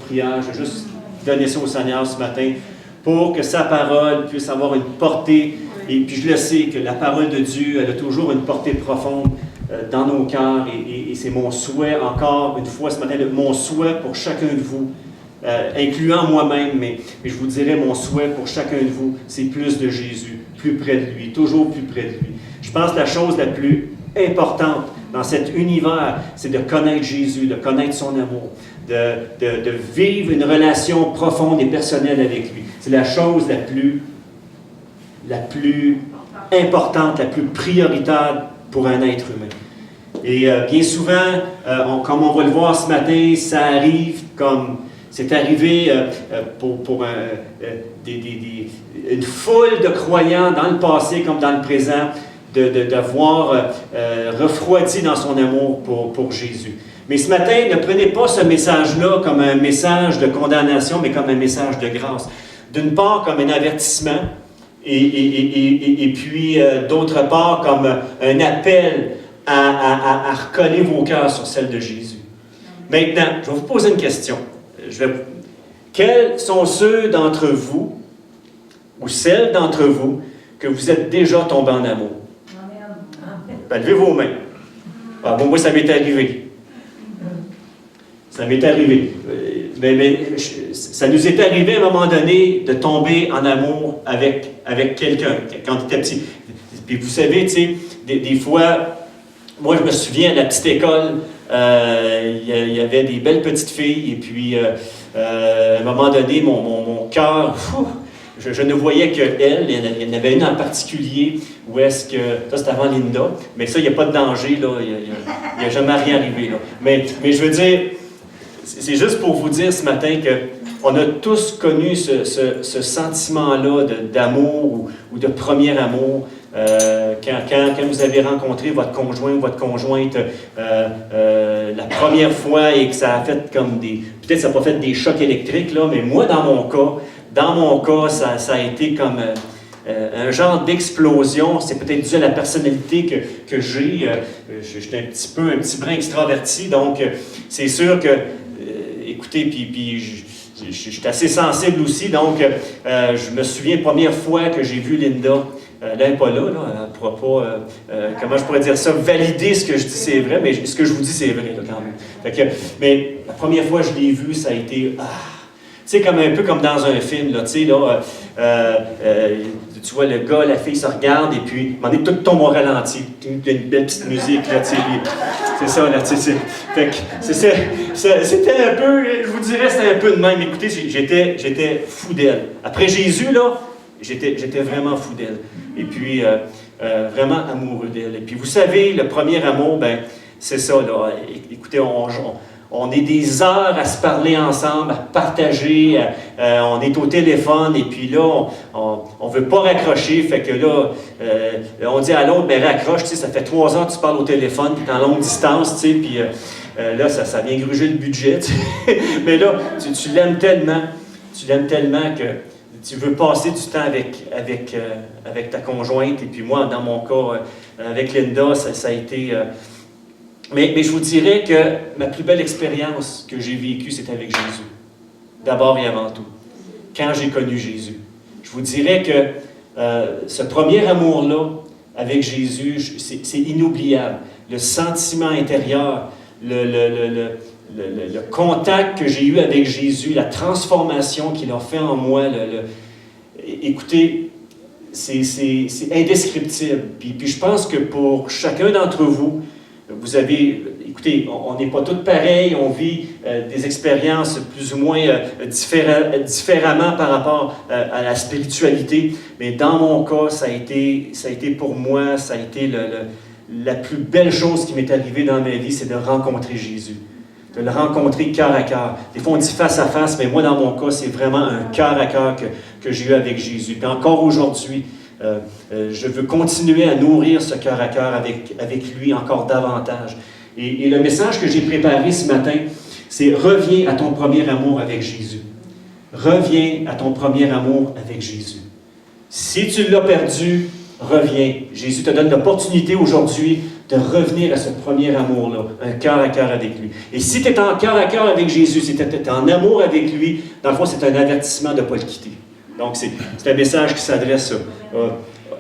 prière. Je vais juste donner ça au Seigneur ce matin pour que sa parole puisse avoir une portée. Et puis je le sais que la parole de Dieu, elle a toujours une portée profonde dans nos cœurs. Et c'est mon souhait, encore une fois ce matin, mon souhait pour chacun de vous, incluant moi-même, mais je vous dirais mon souhait pour chacun de vous, c'est plus de Jésus, plus près de lui, toujours plus près de lui. Je pense que la chose la plus importante dans cet univers, c'est de connaître Jésus, de connaître son amour, de vivre une relation profonde et personnelle avec lui. C'est la chose la plus importante, la plus prioritaire pour un être humain. Et bien souvent, comme on va le voir ce matin, ça arrive comme c'est arrivé pour une foule de croyants dans le passé comme dans le présent, de voir refroidi dans son amour pour Jésus. Mais ce matin, ne prenez pas ce message-là comme un message de condamnation, mais comme un message de grâce. D'une part, comme un avertissement, et puis d'autre part, comme un appel à recoller vos cœurs sur celle de Jésus. Maintenant, je vais vous poser une question. Quels sont ceux d'entre vous, ou celles d'entre vous, que vous êtes déjà tombés en amour? Ben, levez vos mains. Ah, bon, moi, ça m'est arrivé. Ça m'est arrivé. Mais ça nous est arrivé à un moment donné de tomber en amour avec quelqu'un quand on était petit. Puis vous savez, tu sais, des fois, moi, je me souviens à la petite école, il y avait des belles petites filles, et puis à un moment donné, mon cœur, je ne voyais qu'elle. Il y en avait une en particulier où est-ce que... Ça, c'était avant Linda, mais ça, il n'y a pas de danger, là. Il n'y a jamais rien arrivé, là. Mais je veux dire, c'est juste pour vous dire ce matin qu'on a tous connu ce sentiment-là d'amour ou de premier amour. Quand vous avez rencontré votre conjoint ou votre conjointe la première fois et que ça a fait comme des... Peut-être ça n'a pas fait des chocs électriques, là, mais moi, dans mon cas, ça a été comme un genre d'explosion. C'est peut-être dû à la personnalité que j'ai. J'étais un petit brin extraverti, donc c'est sûr que... écoutez, puis je suis assez sensible aussi, donc je me souviens, première fois que j'ai vu Linda, là, elle n'est pas là, elle ne pourra pas, comment je pourrais dire ça, valider ce que je dis, c'est vrai, mais ce que je vous dis, c'est vrai, là, quand même. Mais la première fois que je l'ai vu, ça a été, tu sais, comme un peu comme dans un film, là, tu sais, là, tu vois, le gars, la fille se regardent, et puis, à un moment donné, tout tombe au ralenti. Il y a une belle petite musique, là, tu sais, c'est ça, là, tu sais. Fait que, c'était un peu, je vous dirais, c'était un peu de même. Écoutez, j'étais fou d'elle. Après Jésus, là, j'étais vraiment fou d'elle. Et puis, vraiment amoureux d'elle. Et puis, vous savez, le premier amour, ben, c'est ça, là. Écoutez, on est des heures à se parler ensemble, à partager, on est au téléphone, et puis là, on ne veut pas raccrocher, fait que là, on dit à l'autre, ben raccroche, tu sais, ça fait 3 heures que tu parles au téléphone, puis tu es en longue distance, tu sais, puis là, ça vient gruger le budget, tu sais. Mais là, tu l'aimes tellement que tu veux passer du temps avec ta conjointe, et puis moi, dans mon cas, avec Linda, ça a été... Mais je vous dirais que ma plus belle expérience que j'ai vécue, c'est avec Jésus. D'abord et avant tout. Quand j'ai connu Jésus. Je vous dirais que ce premier amour-là, avec Jésus, c'est inoubliable. Le sentiment intérieur, le contact que j'ai eu avec Jésus, la transformation qu'il a fait en moi, écoutez, c'est indescriptible. Puis je pense que pour chacun d'entre vous, vous avez, écoutez, on n'est pas tous pareils, on vit des expériences plus ou moins différemment par rapport à la spiritualité, mais dans mon cas, ça a été pour moi, ça a été la plus belle chose qui m'est arrivée dans ma vie, c'est de rencontrer Jésus, de le rencontrer cœur à cœur. Des fois, on dit face à face, mais moi, dans mon cas, c'est vraiment un cœur à cœur que j'ai eu avec Jésus. Puis encore aujourd'hui, je veux continuer à nourrir ce cœur à cœur avec lui encore davantage. Et le message que j'ai préparé ce matin, c'est « Reviens à ton premier amour avec Jésus ». Reviens à ton premier amour avec Jésus. Si tu l'as perdu, reviens. Jésus te donne l'opportunité aujourd'hui de revenir à ce premier amour-là, un cœur à cœur avec lui. Et si tu es en cœur à cœur avec Jésus, si tu es en amour avec lui, dans le fond, c'est un avertissement de ne pas le quitter. Donc, c'est un message qui s'adresse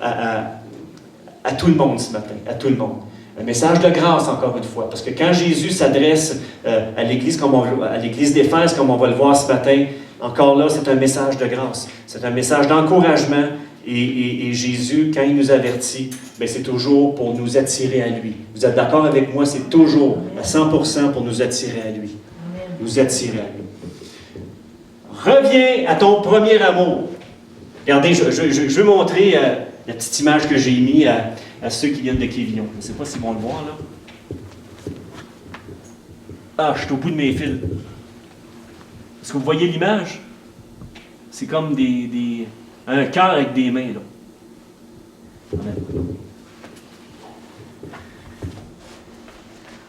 à tout le monde ce matin, à tout le monde. Un message de grâce, encore une fois, parce que quand Jésus s'adresse à l'Église d'Éphèse, comme on va le voir ce matin, encore là, c'est un message de grâce. C'est un message d'encouragement. Et Jésus, quand il nous avertit, c'est toujours pour nous attirer à lui. Vous êtes d'accord avec moi? C'est toujours à 100% pour nous attirer à lui. Nous attirer à lui. Reviens à ton premier amour. Regardez, je veux montrer la petite image que j'ai mise à ceux qui viennent de Quévillon. Je ne sais pas s'ils vont le voir, là. Ah, je suis au bout de mes fils. Est-ce que vous voyez l'image? C'est comme un cœur avec des mains, là.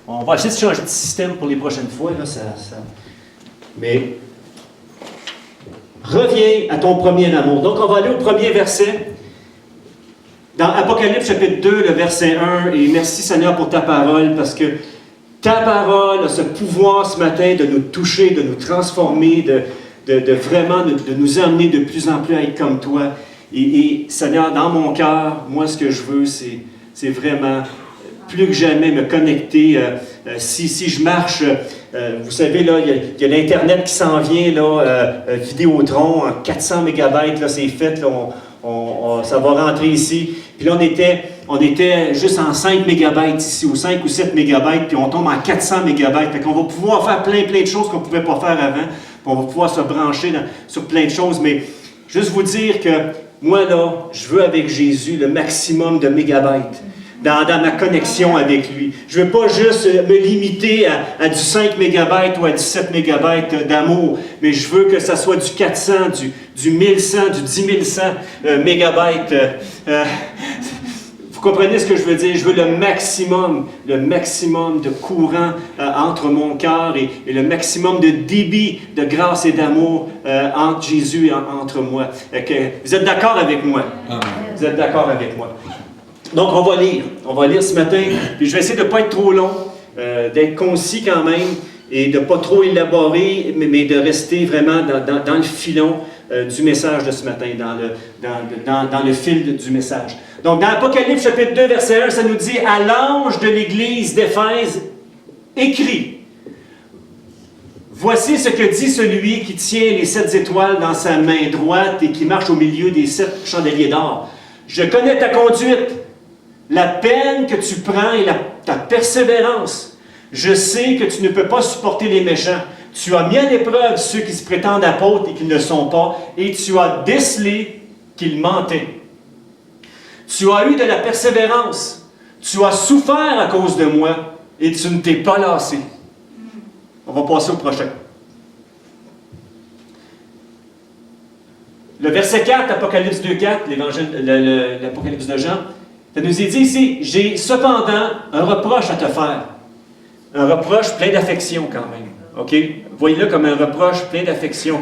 On va essayer de changer de système pour les prochaines fois, là, Mais, reviens à ton premier amour. Donc, on va aller au premier verset. Dans Apocalypse, chapitre 2, le verset 1, et merci Seigneur pour ta parole, parce que ta parole a ce pouvoir ce matin de nous toucher, de nous transformer, de vraiment de nous amener de plus en plus à être comme toi. Et Seigneur, dans mon cœur, moi, ce que je veux, c'est vraiment, plus que jamais, me connecter. Si je marche, vous savez, là, il y a l'Internet qui s'en vient, là, Vidéotron, 400 mégabytes, là, c'est fait, là, ça va rentrer ici. Puis là, on était juste en 5 mégabytes ici, ou 5 ou 7 mégabytes, puis on tombe en 400 mégabytes. Fait qu'on va pouvoir faire plein de choses qu'on ne pouvait pas faire avant. Puis on va pouvoir se brancher sur plein de choses. Mais juste vous dire que moi, là, je veux avec Jésus le maximum de mégabytes dans ma connexion avec lui. Je ne veux pas juste me limiter à du 5 mégabytes ou à du 7 mégabytes d'amour, mais je veux que ça soit du 400, du 1100, du 10100 mégabytes. Vous comprenez ce que je veux dire? Je veux le maximum de courant entre mon cœur et le maximum de débit de grâce et d'amour entre Jésus et entre moi. Vous êtes d'accord avec moi? Amen. Vous êtes d'accord avec moi? Donc, on va lire ce matin, puis je vais essayer de ne pas être trop long, d'être concis quand même, et de ne pas trop élaborer, mais de rester vraiment dans le filon du message de ce matin, dans le fil du message. Donc, dans Apocalypse chapitre 2, verset 1, ça nous dit « À l'ange de l'église d'Éphèse, écrit, voici ce que dit celui qui tient les 7 étoiles dans sa main droite et qui marche au milieu des 7 chandeliers d'or. Je connais ta conduite, la peine que tu prends et ta persévérance. Je sais que tu ne peux pas supporter les méchants. Tu as mis à l'épreuve ceux qui se prétendent apôtres et qui ne le sont pas, et tu as décelé qu'ils mentaient. Tu as eu de la persévérance. Tu as souffert à cause de moi, et tu ne t'es pas lassé. » On va passer au prochain. Le verset 4, Apocalypse 2,4, l'Apocalypse de Jean, ça nous est dit ici, « J'ai cependant un reproche à te faire. » Un reproche plein d'affection quand même. OK? Voyez-le comme un reproche plein d'affection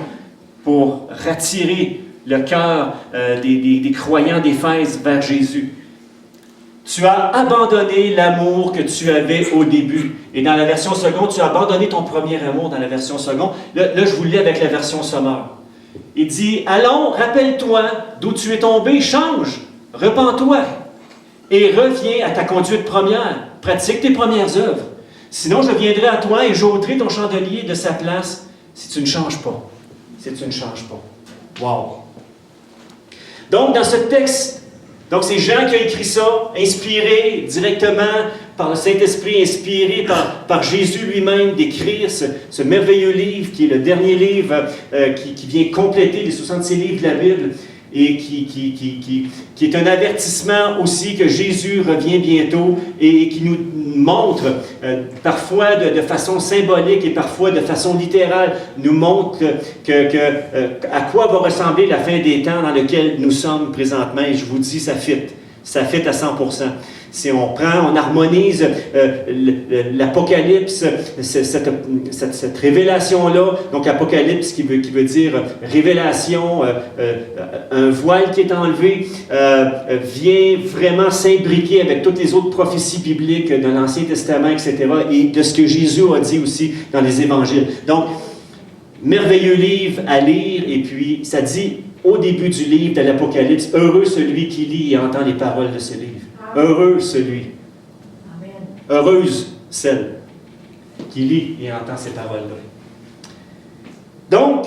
pour rattirer le cœur des croyants d'Éphèse vers Jésus. Tu as abandonné l'amour que tu avais au début. Et dans la version seconde, tu as abandonné ton premier amour dans la version seconde. Là je vous lis avec la version sommaire. Il dit, « Allons, rappelle-toi d'où tu es tombé, change, repens-toi et reviens à ta conduite première. Pratique tes premières œuvres. Sinon, je viendrai à toi et j'ôterai ton chandelier de sa place si tu ne changes pas. » Si tu ne changes pas. Wow! Donc, dans ce texte, donc c'est Jean qui a écrit ça, inspiré directement par le Saint-Esprit, inspiré par Jésus lui-même d'écrire ce merveilleux livre qui est le dernier livre qui vient compléter les 66 livres de la Bible et qui est un avertissement aussi que Jésus revient bientôt et qui nous montre parfois de façon symbolique et parfois de façon littérale, nous montre à quoi va ressembler la fin des temps dans lequel nous sommes présentement. Et je vous dis, ça fit à 100%. si on prend, on harmonise l'Apocalypse, cette révélation-là, donc Apocalypse qui veut dire révélation, un voile qui est enlevé, vient vraiment s'imbriquer avec toutes les autres prophéties bibliques de l'Ancien Testament, etc., et de ce que Jésus a dit aussi dans les Évangiles. Donc, merveilleux livre à lire, et puis ça dit au début du livre de l'Apocalypse, « Heureux celui qui lit et entend les paroles de ce livre. » Heureux celui. Amen. Heureuse celle qui lit et entend ces paroles-là. Donc,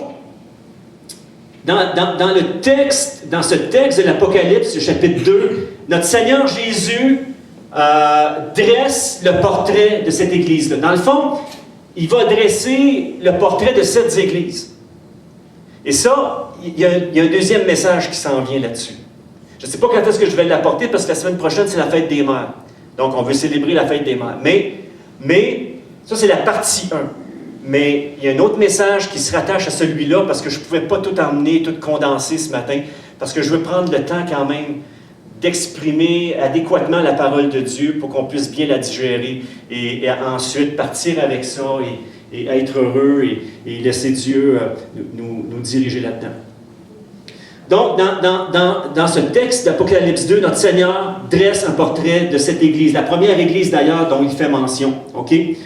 dans le texte, dans ce texte de l'Apocalypse, chapitre 2, notre Seigneur Jésus dresse le portrait de cette Église-là. Dans le fond, il va dresser le portrait de 7 églises. Et ça, il y a un deuxième message qui s'en vient là-dessus. Je ne sais pas quand est-ce que je vais l'apporter, parce que la semaine prochaine, c'est la fête des mères. Donc, on veut célébrer la fête des mères. Mais ça, c'est la partie 1. Mais il y a un autre message qui se rattache à celui-là, parce que je ne pouvais pas tout emmener, tout condenser ce matin, parce que je veux prendre le temps quand même d'exprimer adéquatement la parole de Dieu pour qu'on puisse bien la digérer et ensuite partir avec ça et être heureux et laisser Dieu nous diriger là-dedans. Donc, dans ce texte d'Apocalypse 2, notre Seigneur dresse un portrait de cette Église, la première Église d'ailleurs dont il fait mention. Okay?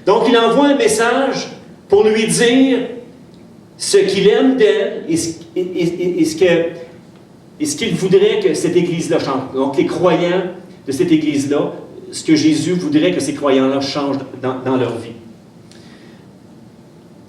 Donc, il envoie un message pour lui dire ce qu'il aime d'elle et ce qu'il voudrait que cette Église-là change. Donc, les croyants de cette Église-là, ce que Jésus voudrait que ces croyants-là changent dans leur vie.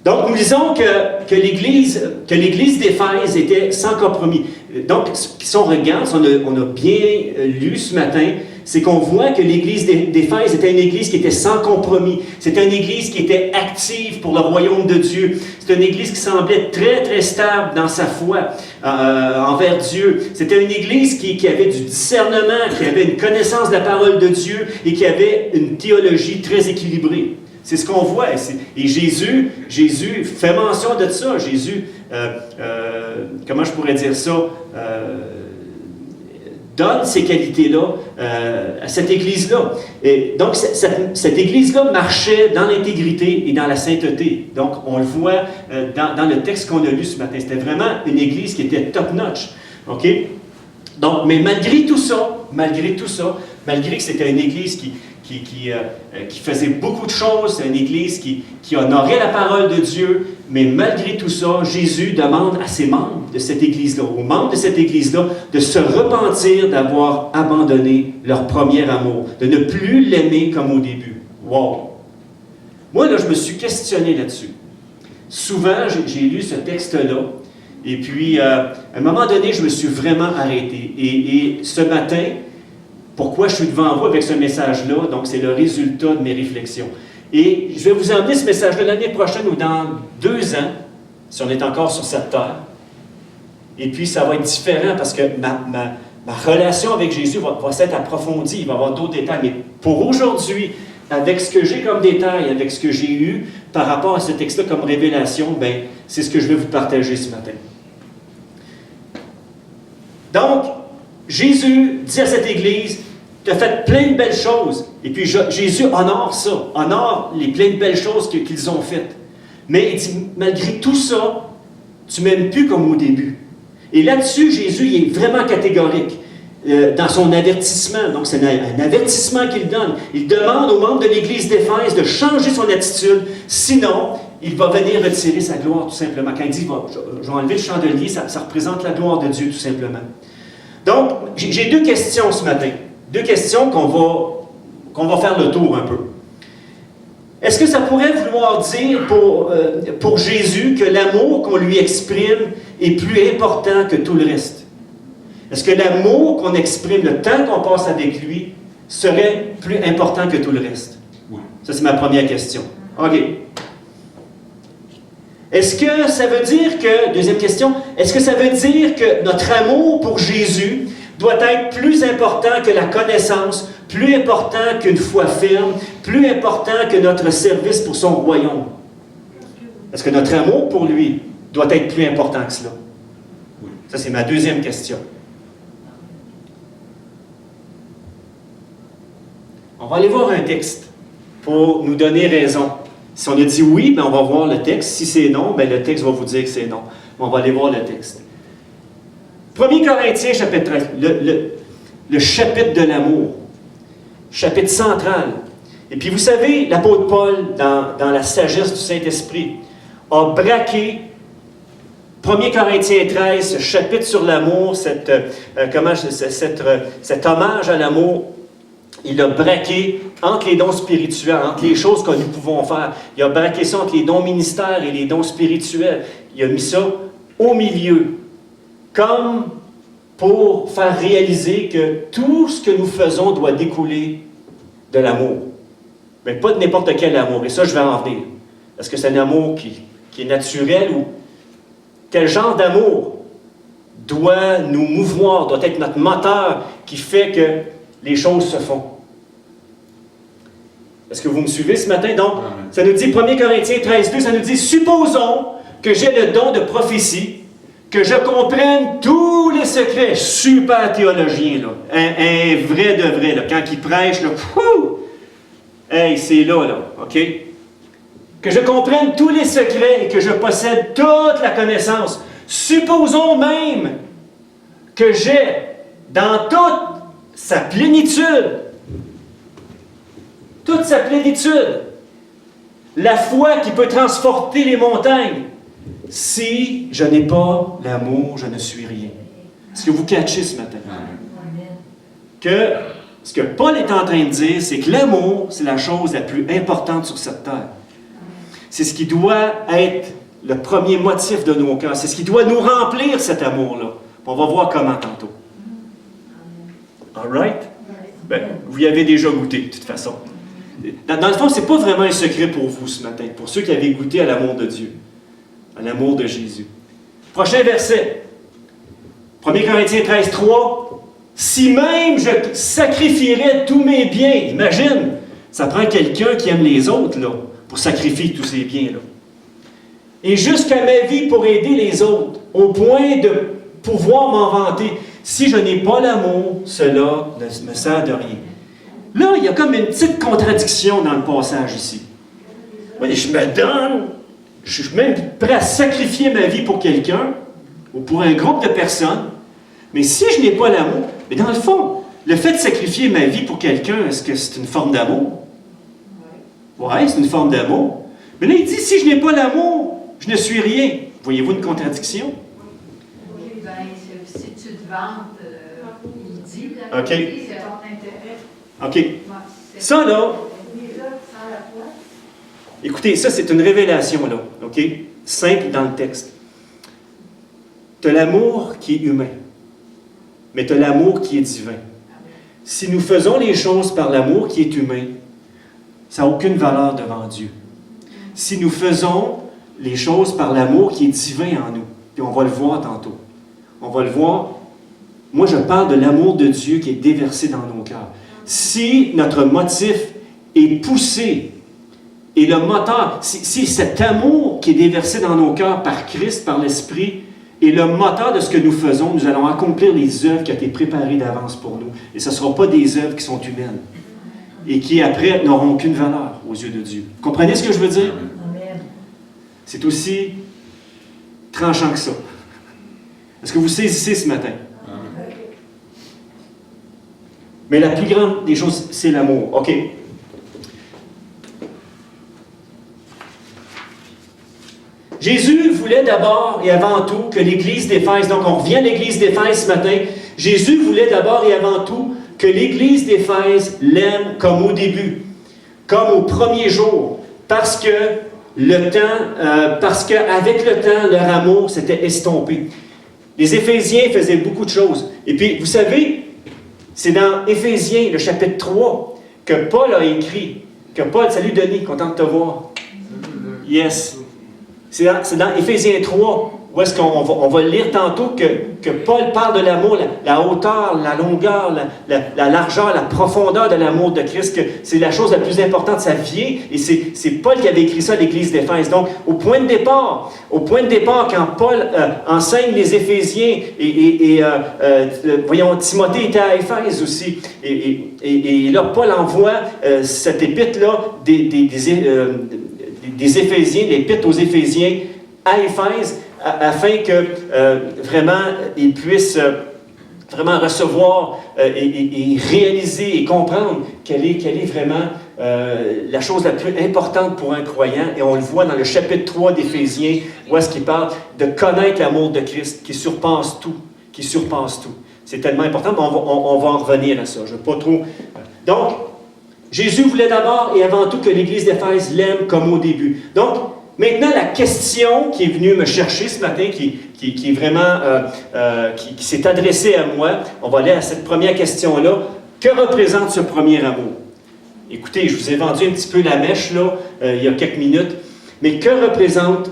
Donc, nous disons que l'Église d'Éphèse était sans compromis. Donc, si on regarde, si on a bien lu ce matin, c'est qu'on voit que l'Église d'Éphèse était une Église qui était sans compromis. C'était une Église qui était active pour le royaume de Dieu. C'était une Église qui semblait très, très stable dans sa foi envers Dieu. C'était une Église qui avait du discernement, qui avait une connaissance de la parole de Dieu et qui avait une théologie très équilibrée. C'est ce qu'on voit. Et Jésus fait mention de ça. Jésus, comment je pourrais dire ça, donne ces qualités-là à cette Église-là. Et donc, cette Église-là marchait dans l'intégrité et dans la sainteté. Donc, on le voit dans le texte qu'on a lu ce matin. C'était vraiment une Église qui était top-notch. OK? Donc, mais malgré tout ça, malgré que c'était une Église qui faisait beaucoup de choses, c'est une Église qui honorait la parole de Dieu, mais malgré tout ça, Jésus demande à ses membres de cette Église-là, aux membres de cette Église-là, de se repentir d'avoir abandonné leur premier amour, de ne plus l'aimer comme au début. Wow! Moi, là, je me suis questionné là-dessus. Souvent, j'ai lu ce texte-là, et puis, à un moment donné, je me suis vraiment arrêté. Et ce matin, pourquoi je suis devant vous avec ce message-là? Donc, c'est le résultat de mes réflexions. Et je vais vous emmener ce message-là l'année prochaine ou dans 2 ans, si on est encore sur cette terre. Et puis, ça va être différent parce que ma relation avec Jésus va s'être approfondie. Il va y avoir d'autres détails. Mais pour aujourd'hui, avec ce que j'ai comme détail, avec ce que j'ai eu par rapport à ce texte-là comme révélation, bien, c'est ce que je vais vous partager ce matin. Donc, Jésus dit à cette Église, tu as fait plein de belles choses. Et puis Jésus honore ça, honore les plein de belles choses qu'ils ont faites. Mais il dit, malgré tout ça, tu ne m'aimes plus comme au début. Et là-dessus, Jésus il est vraiment catégorique dans son avertissement. Donc c'est un avertissement qu'il donne. Il demande aux membres de l'Église d'Éphèse de changer son attitude, sinon il va venir retirer sa gloire tout simplement. Quand il dit, je vais enlever le chandelier, ça représente la gloire de Dieu tout simplement. Donc, j'ai 2 questions ce matin. 2 questions qu'on va faire le tour un peu. Est-ce que ça pourrait vouloir dire pour Jésus que l'amour qu'on lui exprime est plus important que tout le reste? Est-ce que l'amour qu'on exprime, le temps qu'on passe avec lui, serait plus important que tout le reste? Oui. Ça, c'est ma première question. OK. Est-ce que ça veut dire que, deuxième question, est-ce que ça veut dire que notre amour pour Jésus doit être plus important que la connaissance, plus important qu'une foi ferme, plus important que notre service pour son royaume? Est-ce que notre amour pour lui doit être plus important que cela? Oui. Ça, c'est ma deuxième question. va aller voir un texte pour nous donner raison. Si on a dit oui, ben on va voir le texte. Si c'est non, ben le texte va vous dire que c'est non. On va aller voir le texte. 1 Corinthiens, chapitre 13, le chapitre de l'amour. Chapitre central. Et puis vous savez, l'apôtre Paul, dans la sagesse du Saint-Esprit, a braqué 1 Corinthiens 13, ce chapitre sur l'amour, cet hommage à l'amour, il a braqué entre les dons spirituels, entre les choses que nous pouvons faire. Il a braqué ça entre les dons ministères et les dons spirituels. Il a mis ça au milieu, comme pour faire réaliser que tout ce que nous faisons doit découler de l'amour. Mais pas de n'importe quel amour. Et ça, je vais en venir. Est-ce que c'est un amour qui est naturel ou quel genre d'amour doit nous mouvoir, doit être notre moteur qui fait que les choses se font? Est-ce que vous me suivez ce matin? Donc, ça nous dit, 1 Corinthiens 13, 2, ça nous dit, supposons que j'ai le don de prophétie, que je comprenne tous les secrets. Super théologien, là. Un vrai de vrai, là. Quand il prêche, là, hey, c'est là, OK? Que je comprenne tous les secrets et que je possède toute la connaissance. Supposons même que j'ai, dans toute sa plénitude, la foi qui peut transporter les montagnes. Si je n'ai pas l'amour, je ne suis rien. Est-ce que vous catchez ce matin? Que ce que Paul est en train de dire, c'est que l'amour, c'est la chose la plus importante sur cette terre. C'est ce qui doit être le premier motif de nos cœurs. C'est ce qui doit nous remplir, cet amour-là. On va voir comment tantôt. All right? Ben, vous y avez déjà goûté, de toute façon. Dans le fond, ce n'est pas vraiment un secret pour vous ce matin, pour ceux qui avaient goûté à l'amour de Dieu, à l'amour de Jésus. Prochain verset. 1 Corinthiens 13, 3. Si même je sacrifierais tous mes biens, imagine, ça prend quelqu'un qui aime les autres, là, pour sacrifier tous ses biens, là. Et jusqu'à ma vie pour aider les autres, au point de pouvoir m'en vanter. Si je n'ai pas l'amour, cela ne me sert de rien. Là, il y a comme une petite contradiction dans le passage ici. Oui, je me donne, je suis même prêt à sacrifier ma vie pour quelqu'un, ou pour un groupe de personnes, mais si je n'ai pas l'amour, mais dans le fond, le fait de sacrifier ma vie pour quelqu'un, est-ce que c'est une forme d'amour? Oui, c'est une forme d'amour. Mais là, il dit, si je n'ai pas l'amour, je ne suis rien. Voyez-vous une contradiction? Oui, bien, si tu te vantes, il dit, OK. C'est ton intérêt. OK. Ça, là, écoutez, ça, c'est une révélation, là. OK? Simple dans le texte. Tu as l'amour qui est humain, mais tu as l'amour qui est divin. Si nous faisons les choses par l'amour qui est humain, ça n'a aucune valeur devant Dieu. Si nous faisons les choses par l'amour qui est divin en nous, et on va le voir tantôt, on va le voir, moi je parle de l'amour de Dieu qui est déversé dans nos cœurs. Si notre motif est poussé, et le moteur, si cet amour qui est déversé dans nos cœurs par Christ, par l'Esprit, est le moteur de ce que nous faisons, nous allons accomplir les œuvres qui ont été préparées d'avance pour nous. Et ce ne seront pas des œuvres qui sont humaines et qui, après, n'auront aucune valeur aux yeux de Dieu. Vous comprenez ce que je veux dire? C'est aussi tranchant que ça. Est-ce que vous saisissez ce matin? Mais la plus grande des choses, c'est l'amour. OK. Jésus voulait d'abord et avant tout que l'Église d'Éphèse, donc on revient à l'Église d'Éphèse ce matin, Jésus voulait d'abord et avant tout que l'Église d'Éphèse l'aime comme au début, comme au premier jour, parce qu'avec le temps, leur amour s'était estompé. Les Éphésiens faisaient beaucoup de choses. Et puis, vous savez, c'est dans Éphésiens, le chapitre 3, que Paul a écrit, salut Denis, content de te voir. Yes. C'est dans Éphésiens 3 où est-ce on va lire tantôt que Paul parle de l'amour, la hauteur, la longueur, la largeur, la profondeur de l'amour de Christ, que c'est la chose la plus importante de sa vie, et c'est Paul qui avait écrit ça à l'Église d'Éphèse. Donc, au point de départ, quand Paul enseigne les Éphésiens, voyons, Timothée était à Éphèse aussi, et là, Paul envoie cette épître-là des Éphésiens, l'épître aux Éphésiens à Éphèse, afin que vraiment ils puissent vraiment recevoir et réaliser et comprendre quelle est vraiment la chose la plus importante pour un croyant. Et on le voit dans le chapitre 3 d'Éphésiens, où est-ce qu'il parle de connaître l'amour de Christ qui surpasse tout, C'est tellement important, mais on va en revenir à ça. Je ne veux pas trop... Donc, Jésus voulait d'abord et avant tout que l'Église d'Éphèse l'aime comme au début. Donc, maintenant, la question qui est venue me chercher ce matin, qui est vraiment, qui s'est adressée à moi, on va aller à cette première question-là. Que représente ce premier amour? Écoutez, je vous ai vendu un petit peu la mèche, là, il y a quelques minutes, mais que représente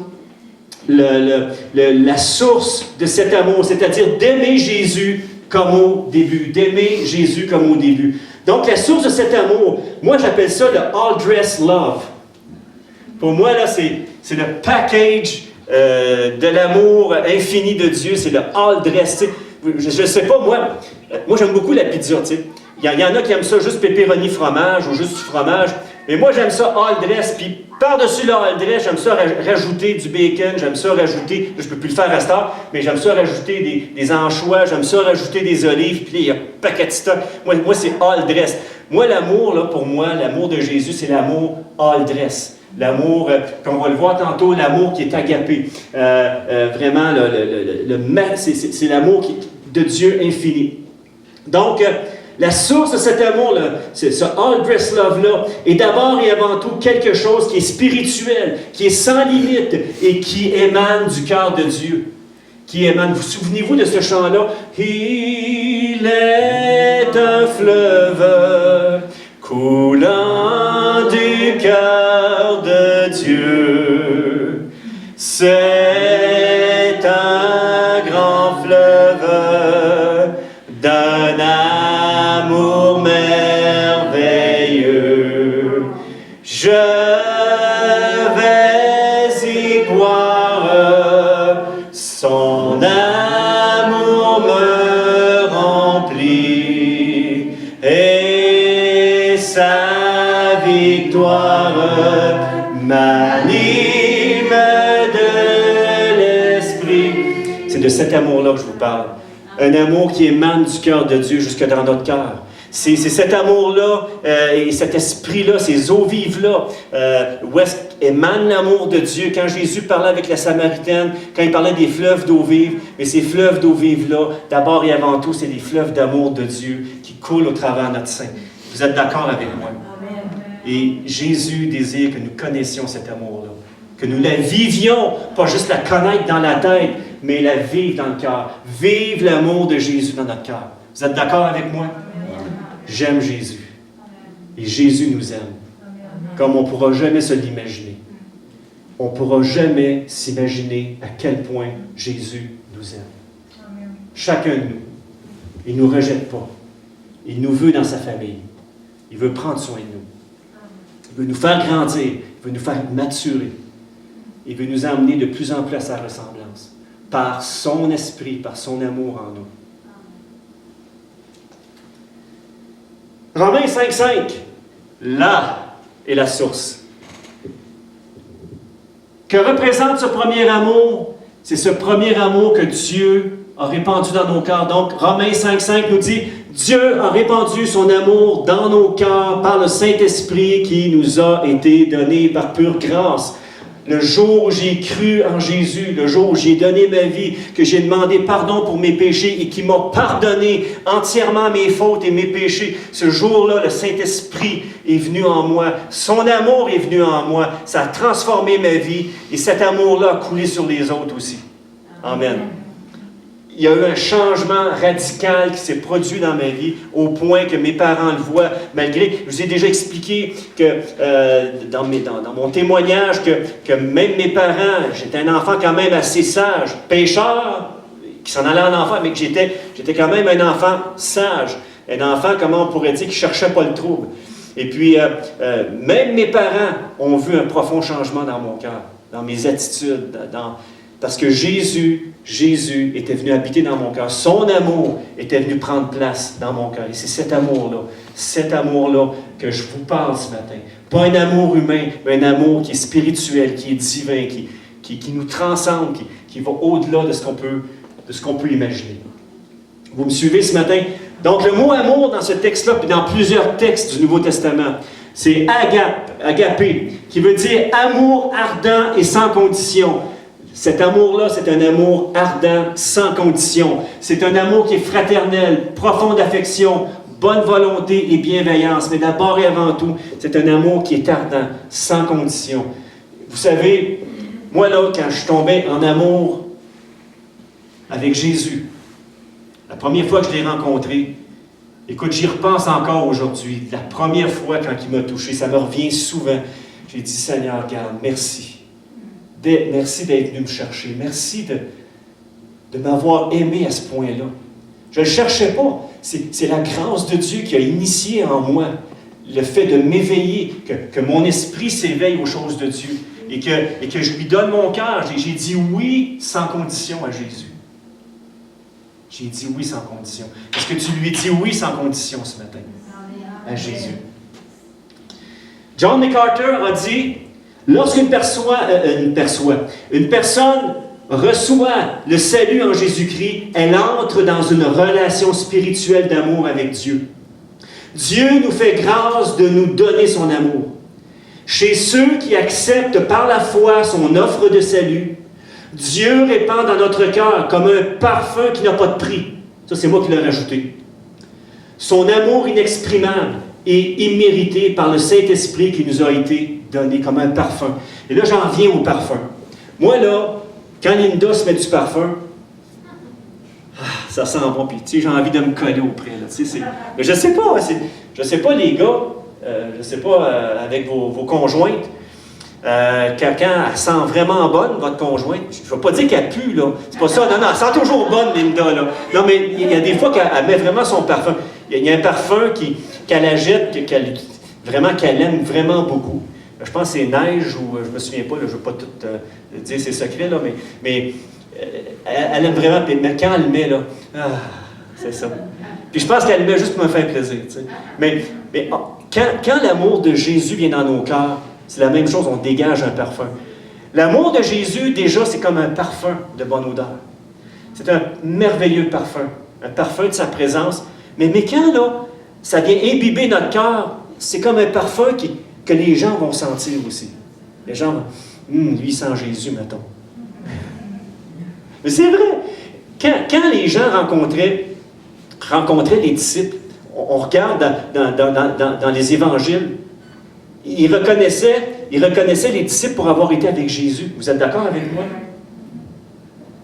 la source de cet amour, c'est-à-dire d'aimer Jésus comme au début, Donc, la source de cet amour, moi, j'appelle ça le all-dress love. Pour moi, là, c'est le package de l'amour infini de Dieu. C'est le all-dress. Je ne sais pas, moi j'aime beaucoup la pizza. Il y en a qui aiment ça juste pepperoni fromage ou juste du fromage. Mais moi, j'aime ça all-dress. Puis par-dessus le all-dress, j'aime ça rajouter du bacon. J'aime ça rajouter, je ne peux plus le faire à cette heure, mais j'aime ça rajouter des anchois. J'aime ça rajouter des olives. Puis il y a un paquet de stock. Moi c'est all-dress. Moi, l'amour, là, pour moi, l'amour de Jésus, c'est l'amour all-dress. L'amour, comme on va le voir tantôt, l'amour qui est agapé. Vraiment, c'est l'amour de Dieu infini. Donc, la source de cet amour-là, ce all-dress love-là, est d'abord et avant tout quelque chose qui est spirituel, qui est sans limite et qui émane du cœur de Dieu. Vous souvenez-vous de ce chant-là? Il est un fleuve coulant du cœur de Dieu. C'est un grand fleuve d'un amour merveilleux. Je vais y boire, son amour me remplit et sa victoire m'anime de l'esprit. C'est de cet amour-là que je vous parle. Un amour qui émane du cœur de Dieu jusque dans notre cœur. C'est cet amour-là et cet esprit-là, ces eaux vives-là, où est-ce qu'émane l'amour de Dieu. Quand Jésus parlait avec la Samaritaine, quand il parlait des fleuves d'eau vive, mais ces fleuves d'eau vive-là, d'abord et avant tout, c'est des fleuves d'amour de Dieu qui coulent au travers de notre sein. Vous êtes d'accord avec moi? Amen. Et Jésus désire que nous connaissions cet amour-là, que nous la vivions, pas juste la connaître dans la tête, mais la vivre dans le cœur. Vive l'amour de Jésus dans notre cœur. Vous êtes d'accord avec moi? J'aime Jésus. Et Jésus nous aime. Comme on ne pourra jamais se l'imaginer. On ne pourra jamais s'imaginer à quel point Jésus nous aime. Chacun de nous. Il ne nous rejette pas. Il nous veut dans sa famille. Il veut prendre soin de nous. Il veut nous faire grandir. Il veut nous faire maturer. Il veut nous emmener de plus en plus à sa ressemblance. Par son esprit, par son amour en nous. Romains 5,5. Là est la source. Que représente ce premier amour? C'est ce premier amour que Dieu a répandu dans nos cœurs. Donc, Romains 5,5 nous dit, Dieu a répandu son amour dans nos cœurs par le Saint-Esprit qui nous a été donné par pure grâce. Le jour où j'ai cru en Jésus, le jour où j'ai donné ma vie, que j'ai demandé pardon pour mes péchés et qui m'a pardonné entièrement mes fautes et mes péchés, ce jour-là, le Saint-Esprit est venu en moi. Son amour est venu en moi. Ça a transformé ma vie et cet amour-là a coulé sur les autres aussi. Amen. il y a eu un changement radical qui s'est produit dans ma vie, au point que mes parents le voient, malgré, je vous ai déjà expliqué que dans mon témoignage, que même mes parents, j'étais un enfant quand même assez sage, pécheur, qui s'en allait en enfant, mais que j'étais quand même un enfant sage, un enfant, comment on pourrait dire, qui ne cherchait pas le trouble. Et puis, même mes parents ont vu un profond changement dans mon cœur, dans mes attitudes, parce que Jésus était venu habiter dans mon cœur. Son amour était venu prendre place dans mon cœur. Et c'est cet amour-là que je vous parle ce matin. Pas un amour humain, mais un amour qui est spirituel, qui est divin, qui nous transcende, qui va au-delà de ce qu'on peut imaginer. Vous me suivez ce matin? Donc, le mot amour dans ce texte-là, puis dans plusieurs textes du Nouveau Testament, c'est agapé, qui veut dire amour ardent et sans condition. Cet amour-là, c'est un amour ardent, sans condition. C'est un amour qui est fraternel, profonde affection, bonne volonté et bienveillance. Mais d'abord et avant tout, c'est un amour qui est ardent, sans condition. Vous savez, moi là, quand je tombais en amour avec Jésus, la première fois que je l'ai rencontré, écoute, j'y repense encore aujourd'hui. La première fois quand il m'a touché, ça me revient souvent. J'ai dit, Seigneur, regarde, merci. Merci d'être venu me chercher. Merci de m'avoir aimé à ce point-là. Je ne le cherchais pas. C'est la grâce de Dieu qui a initié en moi le fait de m'éveiller, que mon esprit s'éveille aux choses de Dieu et que je lui donne mon cœur. J'ai dit oui sans condition à Jésus. J'ai dit oui sans condition. Est-ce que tu lui dis oui sans condition ce matin à Jésus? John MacArthur a dit, lorsqu'une personne reçoit le salut en Jésus-Christ, elle entre dans une relation spirituelle d'amour avec Dieu. Dieu nous fait grâce de nous donner son amour. Chez ceux qui acceptent par la foi son offre de salut, Dieu répand dans notre cœur comme un parfum qui n'a pas de prix. Ça, c'est moi qui l'ai rajouté. Son amour inexprimable et immérité par le Saint-Esprit qui nous a été donné comme un parfum. Et là, j'en viens au parfum. Moi, là, quand Linda se met du parfum, ça sent bon, puis tu sais, j'ai envie de me coller auprès. Là, mais je sais pas, les gars, je sais pas, avec vos conjointes, quand elle sent vraiment bonne, votre conjointe, je ne veux pas dire qu'elle pue, là. C'est pas ça. Non, elle sent toujours bonne, Linda, là. Non, mais il y a des fois qu'elle met vraiment son parfum. Il y a un parfum qu'elle agite, qu'elle aime vraiment beaucoup. Je pense que c'est Neige, ou je me souviens pas, là, je ne veux pas tout dire ses secrets, là, mais elle aime vraiment, mais quand elle le met, là, c'est ça. Puis je pense qu'elle le met juste pour me faire plaisir, tu sais. Mais quand l'amour de Jésus vient dans nos cœurs, c'est la même chose, on dégage un parfum. L'amour de Jésus, déjà, c'est comme un parfum de bonne odeur. C'est un merveilleux parfum, un parfum de sa présence. Mais quand, là, ça vient imbiber notre cœur, c'est comme un parfum que les gens vont sentir aussi. Les gens vont, lui sent Jésus, mettons. Mais c'est vrai. Quand les gens rencontraient les disciples, on regarde dans les évangiles, ils reconnaissaient les disciples pour avoir été avec Jésus. Vous êtes d'accord avec moi?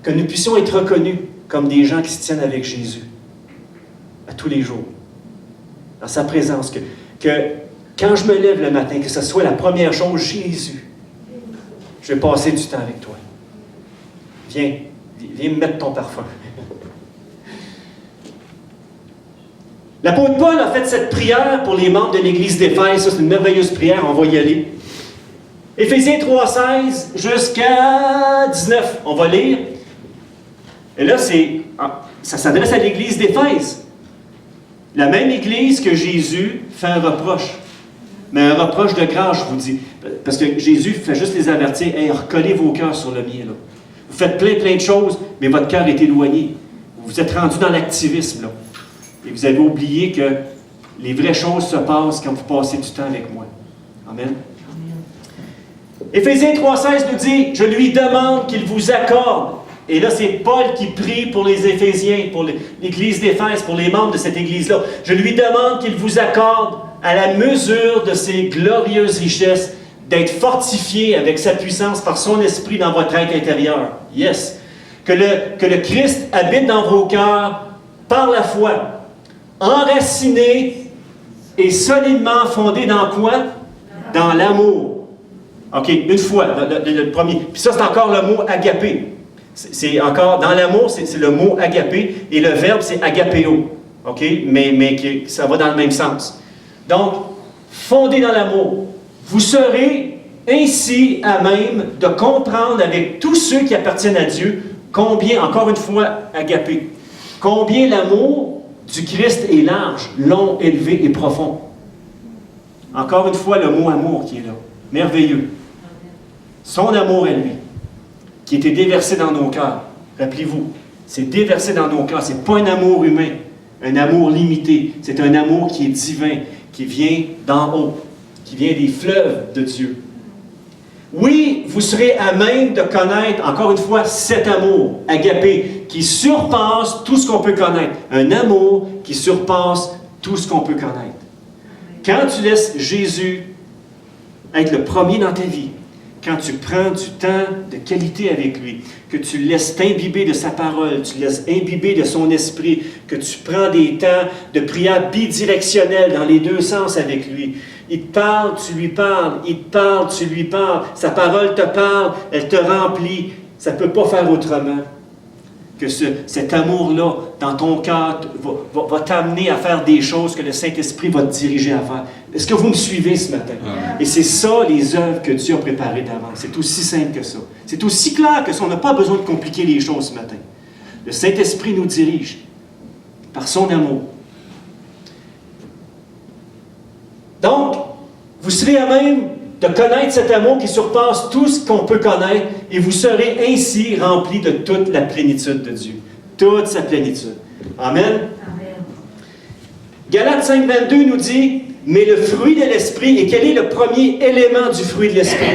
Que nous puissions être reconnus comme des gens qui se tiennent avec Jésus à tous les jours, dans sa présence. Que quand je me lève le matin, que ce soit la première chose, Jésus, je vais passer du temps avec toi. Viens me mettre ton parfum. L'apôtre Paul a fait cette prière pour les membres de l'Église d'Éphèse. Ça, c'est une merveilleuse prière, on va y aller. Éphésiens 3,16 jusqu'à 19. On va lire. Et là, ça s'adresse à l'Église d'Éphèse. La même Église que Jésus fait un reproche. Mais un reproche de grâce, je vous dis. Parce que Jésus fait juste les avertir. Hey, recollez vos cœurs sur le mien. Là. Vous faites plein de choses, mais votre cœur est éloigné. Vous vous êtes rendu dans l'activisme, là. Et vous avez oublié que les vraies choses se passent quand vous passez du temps avec moi. Amen. Éphésiens 3,16 nous dit, je lui demande qu'il vous accorde. Et là, c'est Paul qui prie pour les Éphésiens, pour l'Église d'Éphèse, pour les membres de cette Église-là. Je lui demande qu'il vous accorde, à la mesure de ses glorieuses richesses, d'être fortifié avec sa puissance par son esprit dans votre être intérieur. Yes. Que le Christ habite dans vos cœurs par la foi, enraciné et solidement fondé dans quoi? Dans l'amour. OK, une fois, le premier. Puis ça, c'est encore le mot agapé. C'est encore, dans l'amour, c'est le mot agapé, et le verbe, c'est agapéo. OK? Mais ça va dans le même sens. Donc, fondé dans l'amour, vous serez ainsi à même de comprendre avec tous ceux qui appartiennent à Dieu combien, encore une fois, agapé, combien l'amour du Christ est large, long, élevé et profond. Encore une fois, le mot amour qui est là. Merveilleux. Son amour à lui, qui était déversé dans nos cœurs. Rappelez-vous, c'est déversé dans nos cœurs. Ce n'est pas un amour humain, un amour limité. C'est un amour qui est divin, qui vient d'en haut, qui vient des fleuves de Dieu. Oui, vous serez à même de connaître, encore une fois, cet amour, agapé, qui surpasse tout ce qu'on peut connaître. Un amour qui surpasse tout ce qu'on peut connaître. Quand tu laisses Jésus être le premier dans ta vie, quand tu prends du temps de qualité avec lui, que tu laisses t'imbiber de sa parole, tu laisses imbiber de son esprit, que tu prends des temps de prière bidirectionnelle dans les deux sens avec lui. Il te parle, tu lui parles. Il te parle, tu lui parles. Sa parole te parle, elle te remplit. Ça ne peut pas faire autrement que cet amour-là, dans ton cœur, va t'amener à faire des choses que le Saint-Esprit va te diriger à faire. Est-ce que vous me suivez ce matin? Et c'est ça, les œuvres que Dieu a préparées d'avance. C'est aussi simple que ça. C'est aussi clair que ça. On n'a pas besoin de compliquer les choses ce matin. Le Saint-Esprit nous dirige par son amour. Donc, vous serez à même de connaître cet amour qui surpasse tout ce qu'on peut connaître, et vous serez ainsi remplis de toute la plénitude de Dieu. Toute sa plénitude. Amen. Amen. Galates 5,22 nous dit, mais le fruit de l'Esprit, et quel est le premier élément du fruit de l'Esprit?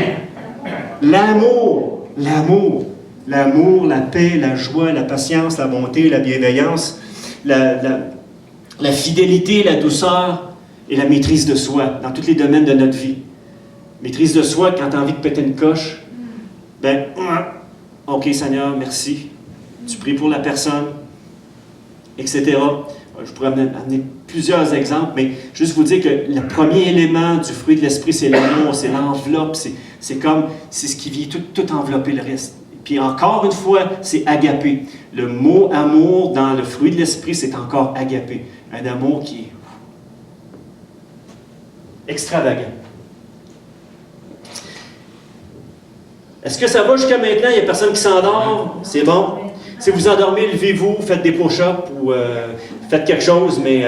L'amour. L'amour. L'amour, la paix, la joie, la patience, la bonté, la bienveillance, la fidélité, la douceur et la maîtrise de soi dans tous les domaines de notre vie. Maîtrise de soi, quand tu as envie de péter une coche, ben, OK Seigneur, merci. Tu pries pour la personne, etc. Je pourrais amener plusieurs exemples, mais juste vous dire que le premier élément du fruit de l'Esprit, c'est l'amour, c'est l'enveloppe, c'est ce qui vient tout envelopper le reste. Puis encore une fois, c'est agapé. Le mot amour dans le fruit de l'Esprit, c'est encore agapé. Un amour qui est extravagant. Est-ce que ça va jusqu'à maintenant? Il n'y a personne qui s'endort? C'est bon? Si vous endormez, levez-vous, faites des push-ups ou faites quelque chose, mais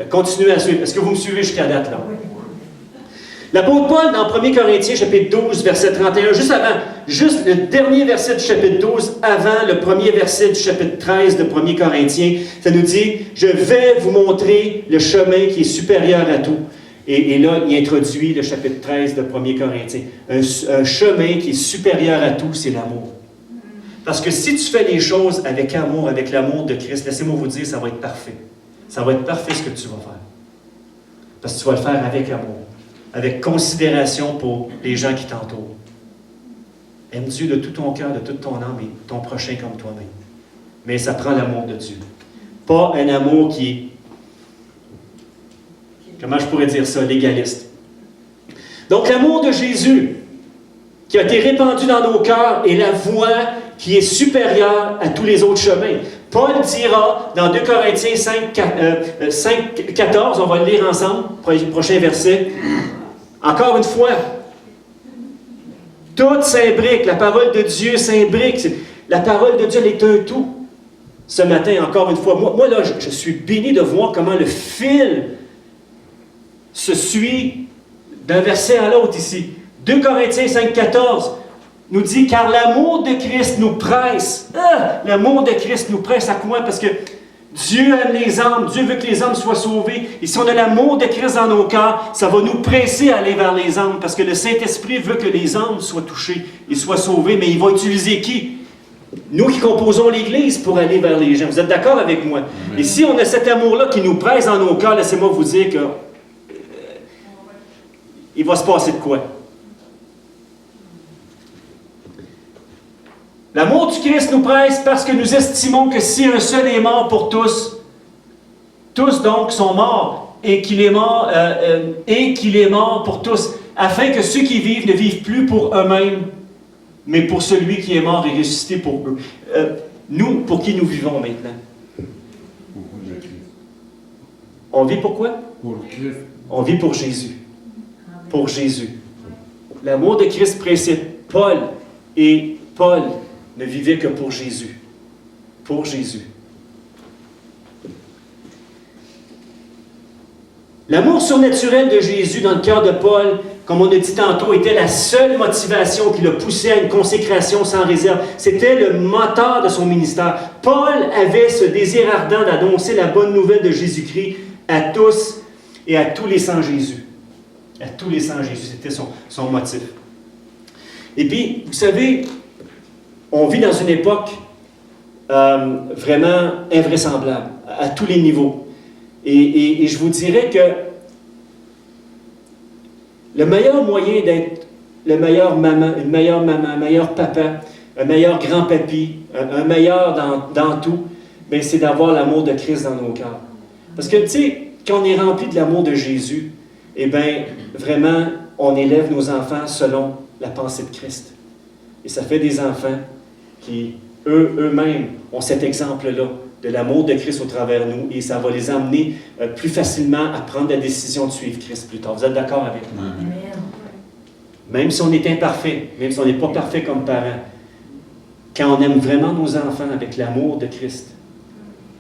continuez à suivre. Est-ce que vous me suivez jusqu'à date, là? L'apôtre Paul, dans 1 Corinthiens, chapitre 12, verset 31, juste le dernier verset du chapitre 12, avant le premier verset du chapitre 13 de 1 Corinthiens, ça nous dit « Je vais vous montrer le chemin qui est supérieur à tout. » Et là, il introduit le chapitre 13 de 1 Corinthiens. Un chemin qui est supérieur à tout, c'est l'amour. Parce que si tu fais les choses avec amour, avec l'amour de Christ, laissez-moi vous dire, ça va être parfait. Ça va être parfait ce que tu vas faire. Parce que tu vas le faire avec amour, avec considération pour les gens qui t'entourent. Aime Dieu de tout ton cœur, de toute ton âme et ton prochain comme toi-même. Mais ça prend l'amour de Dieu. Pas un amour qui est, comment je pourrais dire ça, légaliste. Donc l'amour de Jésus, qui a été répandu dans nos cœurs, est la voie qui est supérieure à tous les autres chemins. Paul dira dans 2 Corinthiens 5, 14, on va le lire ensemble, prochain verset. Encore une fois, tout s'imbrique, la parole de Dieu s'imbrique. La parole de Dieu, elle est un tout. Ce matin, encore une fois, moi là, je suis béni de voir comment le fil se suit d'un verset à l'autre ici. 2 Corinthiens 5, 14 nous dit « Car l'amour de Christ nous presse. » L'amour de Christ nous presse à quoi? Parce que Dieu aime les âmes, Dieu veut que les âmes soient sauvées. Et si on a l'amour de Christ dans nos cœurs, ça va nous presser à aller vers les âmes, parce que le Saint-Esprit veut que les âmes soient touchées et soient sauvées, mais il va utiliser qui? Nous qui composons l'Église pour aller vers les gens. Vous êtes d'accord avec moi? Et si on a cet amour-là qui nous presse dans nos cœurs, laissez-moi vous dire que il va se passer de quoi? L'amour du Christ nous presse parce que nous estimons que si un seul est mort pour tous, tous donc sont morts, et qu'il est mort pour tous, afin que ceux qui vivent ne vivent plus pour eux-mêmes, mais pour celui qui est mort et ressuscité pour eux. Nous, pour qui nous vivons maintenant? On vit pour quoi? Pour Christ. On vit pour Jésus. Pour Jésus. L'amour de Christ précède Paul, et Paul ne vivait que pour Jésus. Pour Jésus. L'amour surnaturel de Jésus dans le cœur de Paul, comme on a dit tantôt, était la seule motivation qui le poussait à une consécration sans réserve. C'était le moteur de son ministère. Paul avait ce désir ardent d'annoncer la bonne nouvelle de Jésus-Christ à tous et à tous les sans Jésus. À tous les sans Jésus, c'était son motif. Et puis, vous savez, on vit dans une époque vraiment invraisemblable, à tous les niveaux. Et je vous dirais que le meilleur moyen d'être le meilleur maman, une meilleure maman, un meilleur papa, un meilleur grand-papy, un meilleur dans tout, bien, c'est d'avoir l'amour de Christ dans nos cœurs. Parce que, tu sais, quand on est rempli de l'amour de Jésus, eh bien, vraiment, on élève nos enfants selon la pensée de Christ. Et ça fait des enfants qui, eux-mêmes, ont cet exemple-là de l'amour de Christ au travers de nous, et ça va les amener plus facilement à prendre la décision de suivre Christ plus tard. Vous êtes d'accord avec moi? Amen. Même si on est imparfait, même si on n'est pas parfait comme parents, quand on aime vraiment nos enfants avec l'amour de Christ,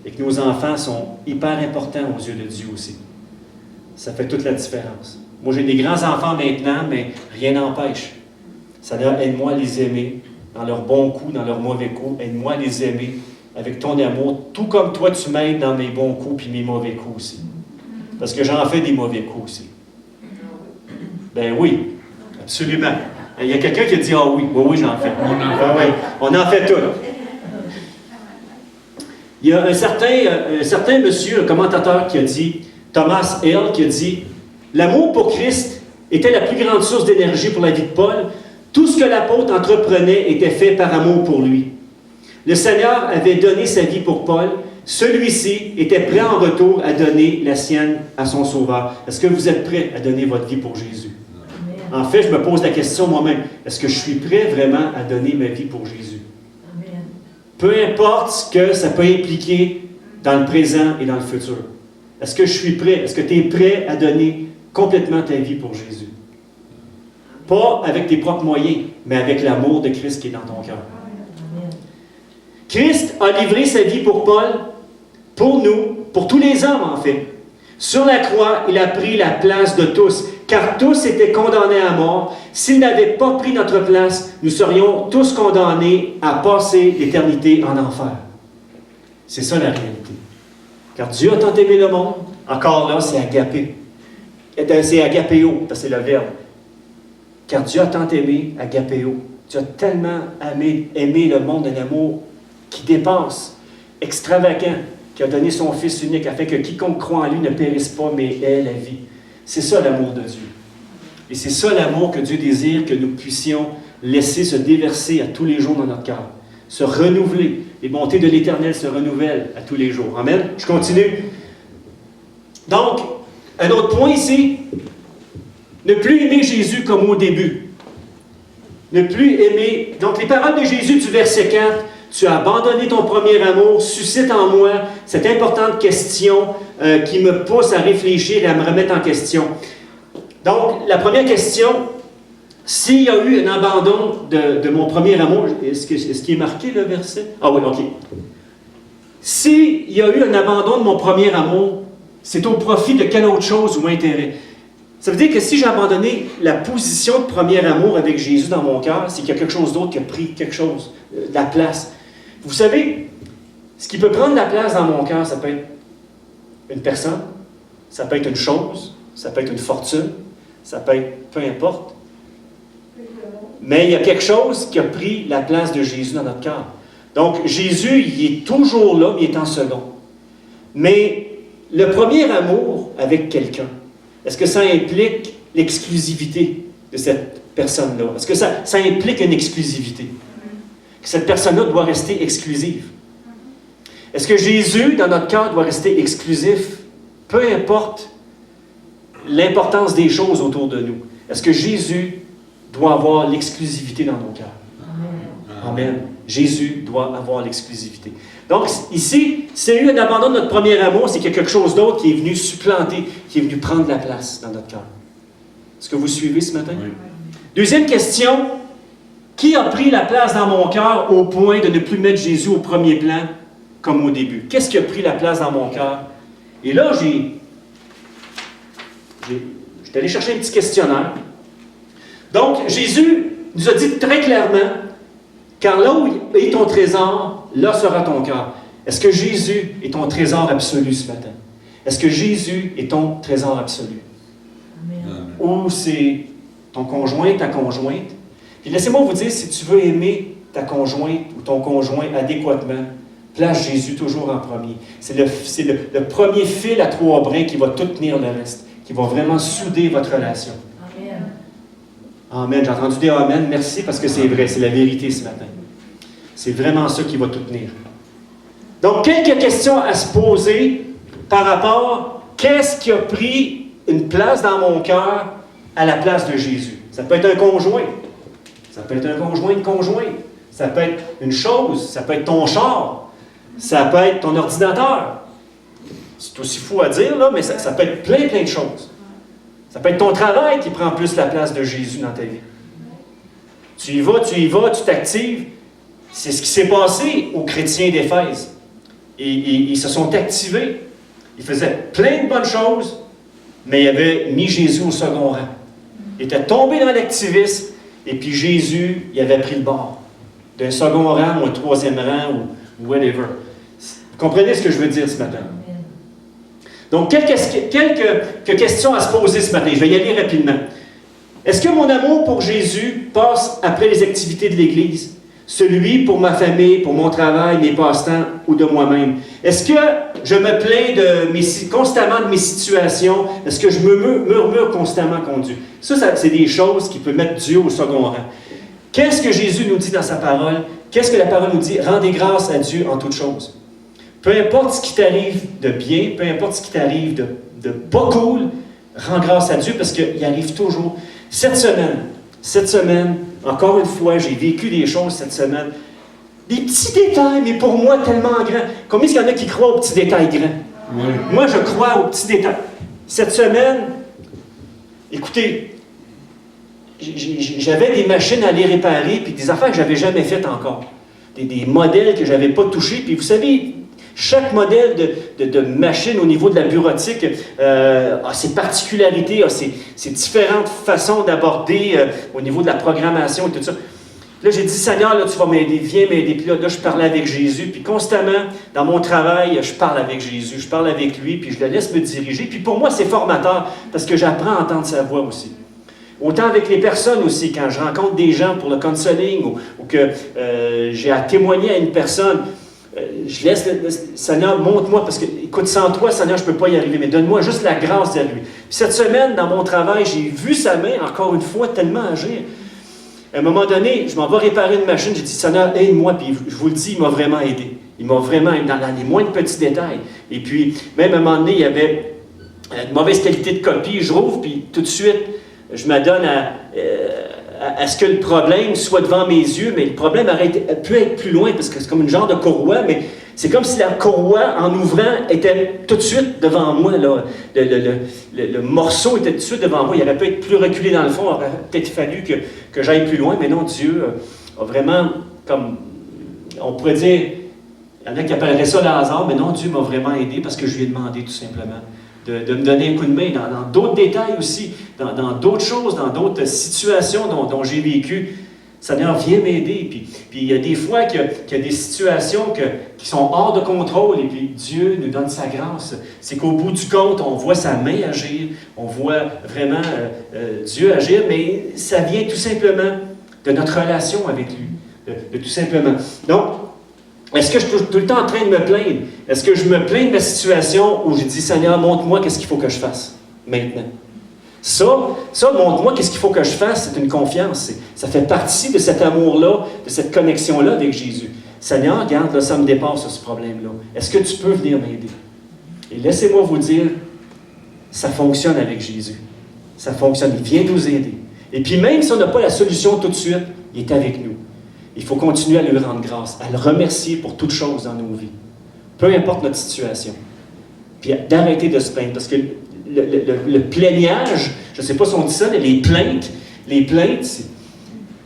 et que nos enfants sont hyper importants aux yeux de Dieu aussi, ça fait toute la différence. Moi, j'ai des grands-enfants maintenant, mais rien n'empêche. Ça leur aide-moi à les aimer, dans leurs bons coups, dans leurs mauvais coups. Aide-moi à les aimer avec ton amour, tout comme toi, tu m'aides dans mes bons coups et mes mauvais coups aussi. Parce que j'en fais des mauvais coups aussi. Ben oui, absolument. Il y a quelqu'un qui a dit « Ah oui, oui, j'en fais. » On en fait tout. Il y a un certain monsieur, un commentateur qui a dit, Thomas Hale, qui a dit « L'amour pour Christ était la plus grande source d'énergie pour la vie de Paul. Tout ce que l'apôtre entreprenait était fait par amour pour lui. Le Seigneur avait donné sa vie pour Paul. Celui-ci était prêt en retour à donner la sienne à son Sauveur. Est-ce que vous êtes prêt à donner votre vie pour Jésus? Amen. En fait, je me pose la question moi-même. Est-ce que je suis prêt vraiment à donner ma vie pour Jésus? Amen. Peu importe ce que ça peut impliquer dans le présent et dans le futur. Est-ce que je suis prêt? Est-ce que tu es prêt à donner complètement ta vie pour Jésus? Pas avec tes propres moyens, mais avec l'amour de Christ qui est dans ton cœur. Christ a livré sa vie pour Paul, pour nous, pour tous les hommes en fait. Sur la croix, il a pris la place de tous, car tous étaient condamnés à mort. S'il n'avait pas pris notre place, nous serions tous condamnés à passer l'éternité en enfer. C'est ça la réalité. Car Dieu a tant aimé le monde, encore là, c'est agapé. C'est agapéo, parce que c'est le verbe. Car Dieu a tant aimé, agapéo. Dieu a tellement aimé le monde d'un amour qui dépasse, extravagant, qui a donné son Fils unique afin que quiconque croit en lui ne périsse pas, mais ait la vie. C'est ça l'amour de Dieu. Et c'est ça l'amour que Dieu désire que nous puissions laisser se déverser à tous les jours dans notre cœur. Se renouveler. Les bontés de l'Éternel se renouvellent à tous les jours. Amen? Je continue. Donc, un autre point ici, ne plus aimer Jésus comme au début. Ne plus aimer. Donc, les paroles de Jésus du verset 4, tu as abandonné ton premier amour, suscite en moi cette importante question qui me pousse à réfléchir et à me remettre en question. Donc, la première question, s'il y a eu un abandon de mon premier amour, est-ce qu'il est marqué le verset? Ah oui, ok. S'il y a eu un abandon de mon premier amour, c'est au profit de quelle autre chose ou intérêt? Ça veut dire que si j'ai abandonné la position de premier amour avec Jésus dans mon cœur, c'est qu'il y a quelque chose d'autre qui a pris quelque chose, de la place. Vous savez, ce qui peut prendre la place dans mon cœur, ça peut être une personne, ça peut être une chose, ça peut être une fortune, ça peut être peu importe. Mais il y a quelque chose qui a pris la place de Jésus dans notre cœur. Donc, Jésus, il est toujours là, mais il est en second. Mais le premier amour avec quelqu'un, est-ce que ça implique l'exclusivité de cette personne-là? Est-ce que ça implique une exclusivité? que cette personne-là doit rester exclusive? Est-ce que Jésus, dans notre cœur, doit rester exclusif, peu importe l'importance des choses autour de nous? Est-ce que Jésus doit avoir l'exclusivité dans nos cœurs? Amen. Jésus doit avoir l'exclusivité. Donc, ici, c'est lui d'abandon de notre premier amour, c'est qu'il y a quelque chose d'autre qui est venu supplanter, qui est venu prendre la place dans notre cœur. Est-ce que vous suivez ce matin? Oui. Deuxième question, qui a pris la place dans mon cœur au point de ne plus mettre Jésus au premier plan comme au début? Qu'est-ce qui a pris la place dans mon cœur? Et là, j'étais allé chercher un petit questionnaire. Donc, Jésus nous a dit très clairement, car là où est ton trésor, là sera ton cœur. Est-ce que Jésus est ton trésor absolu ce matin? Est-ce que Jésus est ton trésor absolu? Amen. Ou c'est ton conjoint, ta conjointe? Puis laissez-moi vous dire, si tu veux aimer ta conjointe ou ton conjoint adéquatement, place Jésus toujours en premier. C'est le premier fil à 3 brins qui va tout tenir le reste, qui va vraiment souder votre relation. Amen. Amen. J'ai entendu dire Amen. Merci parce que c'est vrai, c'est la vérité ce matin. C'est vraiment ça qui va tout tenir. Donc, quelques questions à se poser par rapport à qu'est-ce qui a pris une place dans mon cœur à la place de Jésus. Ça peut être un conjoint. Ça peut être un conjoint, une conjointe. Ça peut être une chose. Ça peut être ton char. Ça peut être ton ordinateur. C'est aussi fou à dire, là, mais ça peut être plein de choses. Ça peut être ton travail qui prend plus la place de Jésus dans ta vie. Tu y vas, tu t'actives. C'est ce qui s'est passé aux chrétiens d'Éphèse. Ils se sont activés. Ils faisaient plein de bonnes choses, mais ils avaient mis Jésus au second rang. Ils étaient tombés dans l'activisme, et puis Jésus, il avait pris le bord. D'un second rang ou un troisième rang ou whatever. Vous comprenez ce que je veux dire ce matin? Donc, quelques questions à se poser ce matin. Je vais y aller rapidement. Est-ce que mon amour pour Jésus passe après les activités de l'Église? Celui pour ma famille, pour mon travail, mes passe-temps ou de moi-même? Est-ce que je me plains constamment de mes situations? Est-ce que je me murmure constamment contre Dieu? Ça, c'est des choses qui peuvent mettre Dieu au second rang. Qu'est-ce que Jésus nous dit dans sa parole? Qu'est-ce que la parole nous dit? Rendez grâce à Dieu en toutes choses. Peu importe ce qui t'arrive de bien, peu importe ce qui t'arrive de pas cool, rends grâce à Dieu parce qu'il arrive toujours. Cette semaine, encore une fois, j'ai vécu des choses cette semaine. Des petits détails, mais pour moi tellement grands. Combien est-ce qu'il y en a qui croient aux petits détails grands? Oui. Moi, je crois aux petits détails. Cette semaine, écoutez, j'avais des machines à aller réparer, puis des affaires que je n'avais jamais faites encore. Des modèles que je n'avais pas touchés. Puis vous savez, chaque modèle de machine au niveau de la bureautique a ses particularités, a ses différentes façons d'aborder au niveau de la programmation et tout ça. Là, j'ai dit, Seigneur, là, tu vas m'aider, viens m'aider. Puis là, je parlais avec Jésus. Puis constamment, dans mon travail, je parle avec Jésus, je parle avec lui, puis je le laisse me diriger. Puis pour moi, c'est formateur parce que j'apprends à entendre sa voix aussi. Autant avec les personnes aussi, quand je rencontre des gens pour le counseling ou que j'ai à témoigner à une personne, je laisse le Seigneur, montre-moi, parce que, écoute, sans toi, Seigneur, je ne peux pas y arriver, mais donne-moi juste la grâce d'y arriver. Puis cette semaine, dans mon travail, j'ai vu sa main, encore une fois, tellement agir. À un moment donné, je m'en vais réparer une machine, j'ai dit, Seigneur, aide-moi, puis je vous le dis, il m'a vraiment aidé. Il m'a vraiment aidé dans les moindres petits détails. Et puis, même à un moment donné, il y avait une mauvaise qualité de copie, je rouvre, puis tout de suite, je m'adonne à ce que le problème soit devant mes yeux, mais le problème peut être plus loin, parce que c'est comme une genre de courroie, mais c'est comme si la courroie, en ouvrant, était tout de suite devant moi. Là. Le morceau était tout de suite devant moi. Il aurait pu être plus reculé dans le fond, il aurait peut-être fallu que j'aille plus loin, mais non, Dieu a vraiment, comme on pourrait dire, il y en a qui appelleraient ça le hasard, mais non, Dieu m'a vraiment aidé parce que je lui ai demandé tout simplement de me donner un coup de main dans d'autres détails aussi, dans d'autres choses, dans d'autres situations dont j'ai vécu. Seigneur, viens m'aider. Puis il y a des fois qu'il y a des situations qui sont hors de contrôle et puis Dieu nous donne sa grâce. C'est qu'au bout du compte, on voit sa main agir, on voit vraiment Dieu agir, mais ça vient tout simplement de notre relation avec lui, de tout simplement. Donc, est-ce que je suis tout le temps en train de me plaindre? Est-ce que je me plains de ma situation où je dis, Seigneur, montre-moi qu'est-ce qu'il faut que je fasse maintenant? Ça, montre-moi qu'est-ce qu'il faut que je fasse, c'est une confiance. Ça fait partie de cet amour-là, de cette connexion-là avec Jésus. Seigneur, regarde, là, ça me dépasse ce problème-là. Est-ce que tu peux venir m'aider? Et laissez-moi vous dire, ça fonctionne avec Jésus. Ça fonctionne, il vient nous aider. Et puis même si on n'a pas la solution tout de suite, il est avec nous. Il faut continuer à lui rendre grâce, à le remercier pour toutes choses dans nos vies. Peu importe notre situation. Puis d'arrêter de se plaindre, parce que le plaignage, je ne sais pas si on dit ça, mais les plaintes,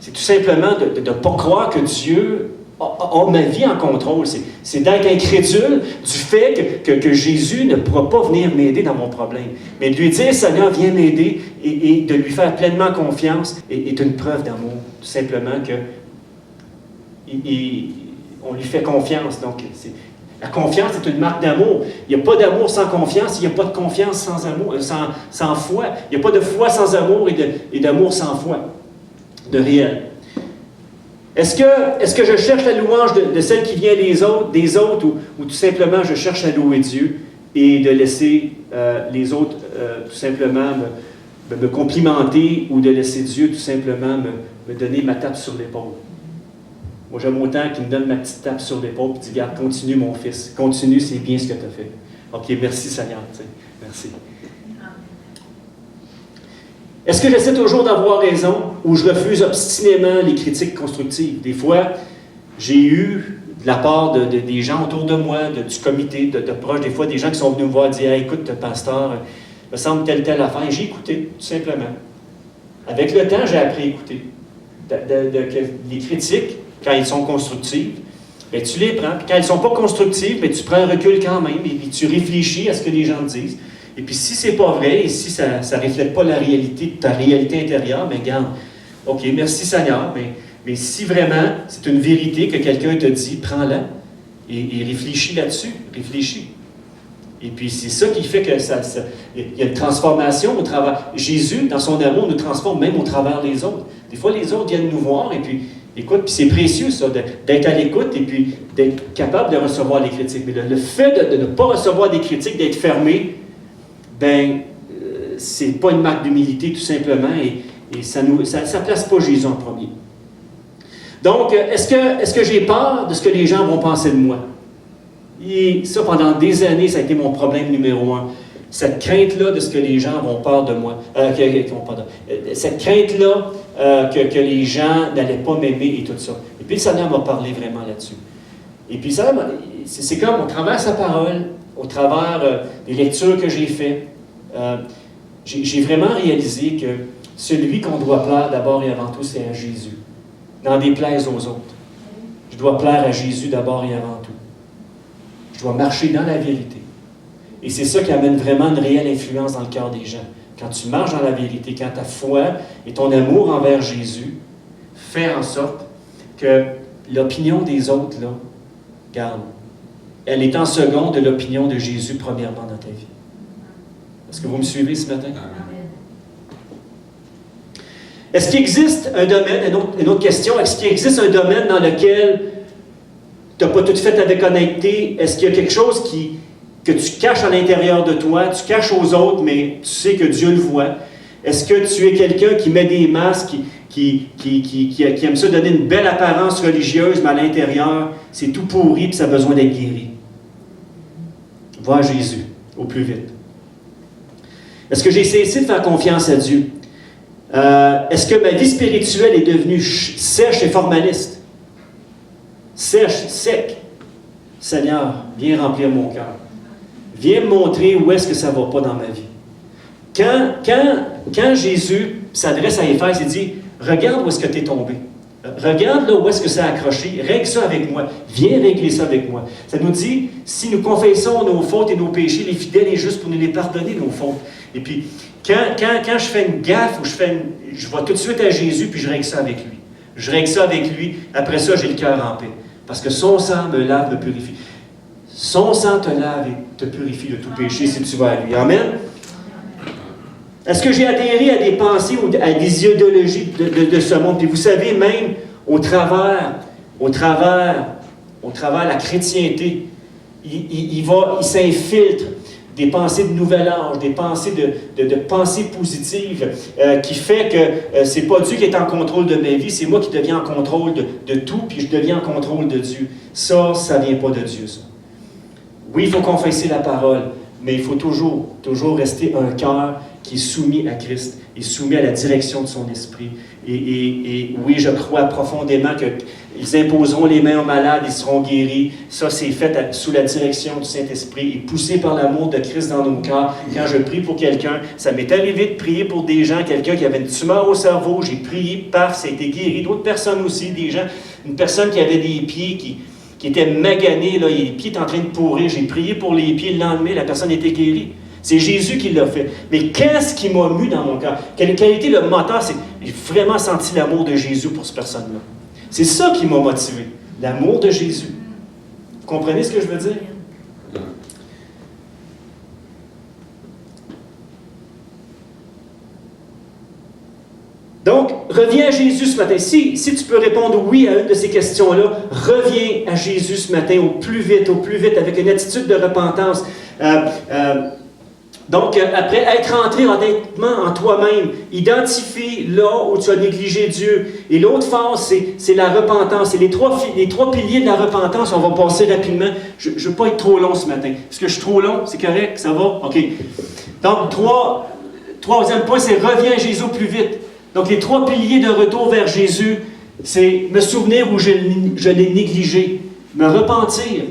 c'est tout simplement de ne pas croire que Dieu a ma vie en contrôle. C'est d'être incrédule du fait que Jésus ne pourra pas venir m'aider dans mon problème. Mais de lui dire, Seigneur, viens m'aider, et de lui faire pleinement confiance est une preuve d'amour. Tout simplement que on lui fait confiance. Donc, la confiance est une marque d'amour. Il n'y a pas d'amour sans confiance, il n'y a pas de confiance sans amour, sans foi. Il n'y a pas de foi sans amour et d'amour sans foi, de réel. Est-ce que je cherche la louange de celle qui vient des autres ou tout simplement je cherche à louer Dieu et de laisser les autres tout simplement me complimenter ou de laisser Dieu tout simplement me donner ma tape sur l'épaule? Moi, j'aime autant qu'il me donne ma petite tape sur l'épaule et dit, regarde, continue mon fils, continue, c'est bien ce que tu as fait. OK, merci Seigneur, merci. Est-ce que j'essaie toujours d'avoir raison ou je refuse obstinément les critiques constructives? Des fois, j'ai eu de la part des gens autour de moi, du comité, de proches, des fois des gens qui sont venus me voir et dire, hey, écoute, pasteur, il me semble telle affaire. Et j'ai écouté, tout simplement. Avec le temps, j'ai appris à écouter. Les critiques, quand elles sont constructives, bien, tu les prends. Puis quand elles ne sont pas constructives, bien, tu prends un recul quand même et puis tu réfléchis à ce que les gens disent. Et puis si ce n'est pas vrai et si ça ne reflète pas la réalité de ta réalité intérieure, bien, regarde, OK, merci Seigneur, mais si vraiment c'est une vérité que quelqu'un te dit, prends-la et réfléchis là-dessus, réfléchis. Et puis c'est ça qui fait que il y a une transformation au travers. Jésus, dans son amour, nous transforme même au travers des autres. Des fois, les autres viennent nous voir et puis, écoute, puis c'est précieux ça, d'être à l'écoute et puis d'être capable de recevoir les critiques. Mais le fait de ne pas recevoir des critiques, d'être fermé, bien, c'est pas une marque d'humilité tout simplement et ça ne place pas Jésus en premier. Donc, est-ce que j'ai peur de ce que les gens vont penser de moi? Et ça, pendant des années, ça a été mon problème numéro 1. Cette crainte-là de ce que les gens vont peur de moi. Cette crainte-là que les gens n'allaient pas m'aimer et tout ça. Et puis le Seigneur m'a parlé vraiment là-dessus. Et puis ça, c'est comme au travers de sa parole, au travers des lectures que j'ai faites, j'ai vraiment réalisé que celui qu'on doit plaire d'abord et avant tout, c'est à Jésus. N'en déplaise aux autres. Je dois plaire à Jésus d'abord et avant tout. Je dois marcher dans la vérité. Et c'est ça qui amène vraiment une réelle influence dans le cœur des gens. Quand tu marches dans la vérité, quand ta foi et ton amour envers Jésus fait en sorte que l'opinion des autres, là, regarde, elle est en seconde de l'opinion de Jésus premièrement dans ta vie. Est-ce que vous me suivez ce matin? Est-ce qu'il existe un domaine, une autre question, est-ce qu'il existe un domaine dans lequel tu n'as pas tout fait avec honnêteté? Est-ce qu'il y a quelque chose que tu caches à l'intérieur de toi, tu caches aux autres, mais tu sais que Dieu le voit? Est-ce que tu es quelqu'un qui met des masques, qui aime ça donner une belle apparence religieuse, mais à l'intérieur, c'est tout pourri et ça a besoin d'être guéri? Va à Jésus, au plus vite. Est-ce que j'ai cessé de faire confiance à Dieu? Est-ce que ma vie spirituelle est devenue sèche et formaliste? Sèche, sec. Seigneur, viens remplir mon cœur. Viens me montrer où est-ce que ça ne va pas dans ma vie. Quand Jésus s'adresse à Éphèse, il dit, regarde où est-ce que tu es tombé. Regarde là où est-ce que ça a accroché. Règle ça avec moi. Viens régler ça avec moi. Ça nous dit, si nous confessons nos fautes et nos péchés, les fidèles et justes pour nous les pardonner, nos fautes. Et puis, quand je fais une gaffe ou je vais tout de suite à Jésus puis je règle ça avec lui. Je règle ça avec lui. Après ça, j'ai le cœur en paix. Parce que son sang me lave, me purifie. Son sang te lave et te purifie de tout péché si tu vas à lui. Amen? Est-ce que j'ai adhéré à des pensées ou à des idéologies de ce monde? Puis vous savez, même au travers la chrétienté, il s'infiltre des pensées de nouvel âge, des pensées de pensées positives, qui fait que c'est pas Dieu qui est en contrôle de ma vie, c'est moi qui deviens en contrôle de tout, puis je deviens en contrôle de Dieu. Ça vient pas de Dieu, ça. Oui, il faut confesser la parole, mais il faut toujours rester un cœur qui est soumis à Christ et soumis à la direction de son esprit. Et oui, je crois profondément qu'ils imposeront les mains aux malades, ils seront guéris. Ça, c'est fait sous la direction du Saint-Esprit et poussé par l'amour de Christ dans nos cœurs. Quand je prie pour quelqu'un, ça m'est arrivé de prier pour des gens, quelqu'un qui avait une tumeur au cerveau, j'ai prié, paf, ça a été guéri. D'autres personnes aussi, des gens, une personne qui avait des pieds qui était maganés, là, les pieds étaient en train de pourrir, j'ai prié pour les pieds, le lendemain, la personne était guérie. C'est Jésus qui l'a fait. Mais qu'est-ce qui m'a mu dans mon cœur? Quel a été le moteur? J'ai vraiment senti l'amour de Jésus pour cette personne-là. C'est ça qui m'a motivé. L'amour de Jésus. Vous comprenez ce que je veux dire? Donc, reviens à Jésus ce matin. Si tu peux répondre oui à une de ces questions-là, reviens à Jésus ce matin au plus vite, avec une attitude de repentance. Donc, après être entré honnêtement en toi-même, identifie là où tu as négligé Dieu. Et l'autre phase, c'est la repentance. Et les trois piliers de la repentance, on va passer rapidement. Je ne veux pas être trop long ce matin. Est-ce que je suis trop long? C'est correct? Ça va? OK. Donc, troisième point, c'est reviens à Jésus plus vite. Donc, les trois piliers de retour vers Jésus, c'est me souvenir où je l'ai négligé, me repentir,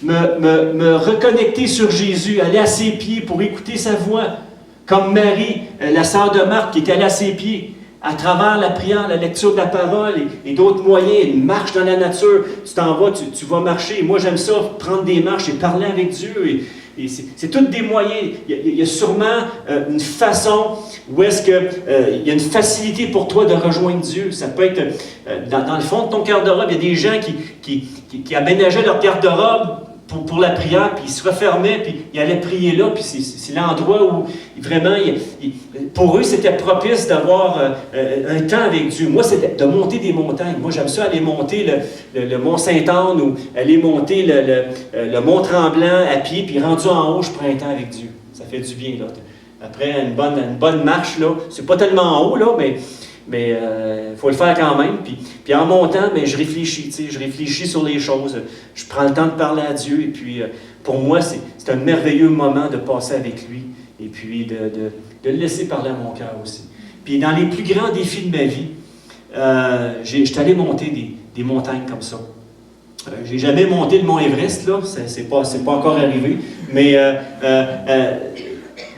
me reconnecter sur Jésus, aller à ses pieds pour écouter sa voix, comme Marie, la sœur de Marc, qui était allée à ses pieds, à travers la prière, la lecture de la parole et d'autres moyens, une marche dans la nature. Tu t'en vas, tu vas marcher. Moi, j'aime ça, prendre des marches et parler avec Dieu. Et c'est tous des moyens. Il y a sûrement une façon où est-ce qu'il y a une facilité pour toi de rejoindre Dieu. Ça peut être dans le fond de ton garde-robe. Il y a des gens qui aménageaient leur garde-robe pour la prière, puis ils se refermaient, puis ils allaient prier là, puis c'est l'endroit où vraiment, pour eux, c'était propice d'avoir un temps avec Dieu. Moi, c'était de monter des montagnes. Moi, j'aime ça aller monter le Mont Sainte-Anne ou aller monter le Mont Tremblant à pied, puis rendu en haut, je prends un temps avec Dieu. Ça fait du bien, là. Après une bonne marche, là, c'est pas tellement en haut, là, mais il faut le faire quand même. Puis en montant, je réfléchis, je réfléchis sur les choses. Je prends le temps de parler à Dieu. Et puis, pour moi, c'est un merveilleux moment de passer avec lui. Et puis, de le laisser parler à mon cœur aussi. Puis, dans les plus grands défis de ma vie, j'étais allé monter des montagnes comme ça. J'ai jamais monté le mont Everest, là. C'est pas encore arrivé. Mais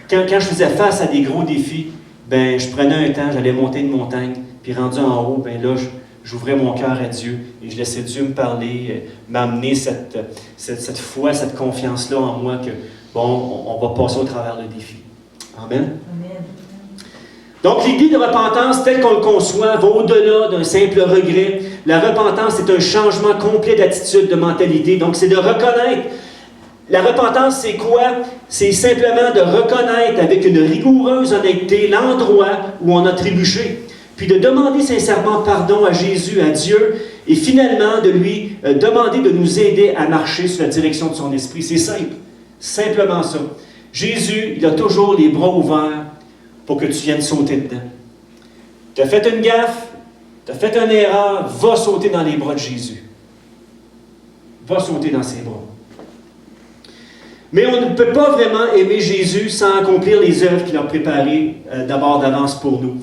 quand je faisais face à des gros défis, je prenais un temps, j'allais monter une montagne, puis rendu en haut, là, j'ouvrais mon cœur à Dieu et je laissais Dieu me parler, m'amener cette foi, cette confiance-là en moi que, on va passer au travers le défi. Amen. Amen. Donc, l'idée de repentance, telle qu'on le conçoit, va au-delà d'un simple regret. La repentance, c'est un changement complet d'attitude, de mentalité. Donc, c'est de reconnaître. La repentance, c'est quoi? C'est simplement de reconnaître avec une rigoureuse honnêteté l'endroit où on a trébuché, puis de demander sincèrement pardon à Jésus, à Dieu, et finalement de lui demander de nous aider à marcher sur la direction de son esprit. C'est simple, simplement ça. Jésus, il a toujours les bras ouverts pour que tu viennes sauter dedans. Tu as fait une gaffe, tu as fait une erreur, va sauter dans les bras de Jésus. Va sauter dans ses bras. Mais on ne peut pas vraiment aimer Jésus sans accomplir les œuvres qu'il a préparées d'abord d'avance pour nous.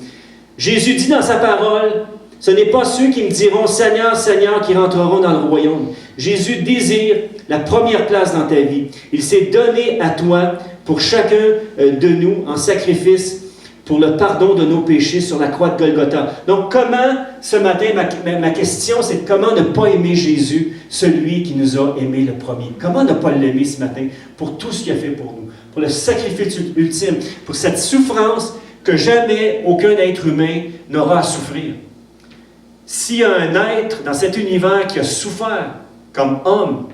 Jésus dit dans sa parole, « Ce n'est pas ceux qui me diront « Seigneur, Seigneur » qui rentreront dans le royaume. » Jésus désire la première place dans ta vie. Il s'est donné à toi pour chacun de nous en sacrifice pour le pardon de nos péchés sur la croix de Golgotha. Donc, comment, ce matin, ma question, c'est comment ne pas aimer Jésus, celui qui nous a aimés le premier? Comment ne pas l'aimer ce matin pour tout ce qu'il a fait pour nous, pour le sacrifice ultime, pour cette souffrance que jamais aucun être humain n'aura à souffrir. S'il y a un être dans cet univers qui a souffert comme homme,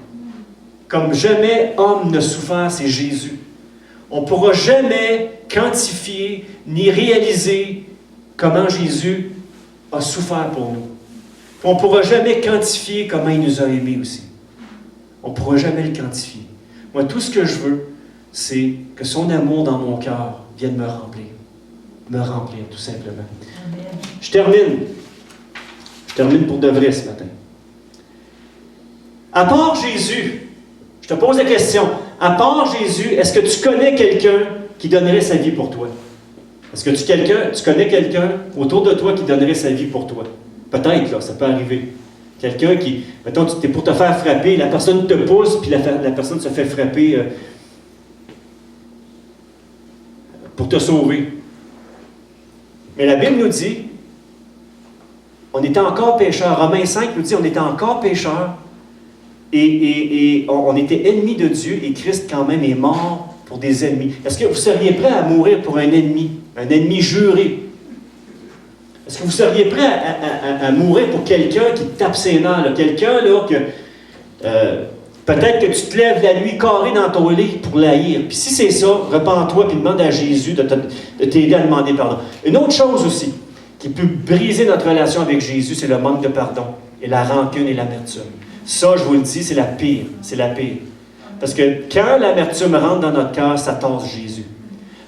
comme jamais homme ne souffert, c'est Jésus. On ne pourra jamais quantifier ni réaliser comment Jésus a souffert pour nous. On ne pourra jamais quantifier comment il nous a aimés aussi. On ne pourra jamais le quantifier. Moi, tout ce que je veux, c'est que son amour dans mon cœur vienne me remplir. Me remplir, tout simplement. Amen. Je termine. Je termine pour de vrai ce matin. À part Jésus, je te pose la question, à part Jésus, est-ce que tu connais quelqu'un qui donnerait sa vie pour toi? Est-ce que tu connais quelqu'un autour de toi qui donnerait sa vie pour toi? Peut-être, là, ça peut arriver. Quelqu'un qui, mettons, tu es pour te faire frapper, la personne te pousse, puis la personne se fait frapper pour te sauver. Mais la Bible nous dit, on était encore pécheurs. Romains 5 nous dit, on était encore pécheurs. Et on était ennemis de Dieu, et Christ quand même est mort pour des ennemis. Est-ce que vous seriez prêt à mourir pour un ennemi juré? Est-ce que vous seriez prêt à mourir pour quelqu'un qui te tape ses nerfs? Quelqu'un là, que peut-être que tu te lèves la nuit carrée dans ton lit pour l'haïr. Puis si c'est ça, repens-toi et demande à Jésus de t'aider à demander pardon. Une autre chose aussi qui peut briser notre relation avec Jésus, c'est le manque de pardon et la rancune et l'amertume. Ça, je vous le dis, c'est la pire. C'est la pire. Parce que quand l'amertume rentre dans notre cœur, ça tasse Jésus.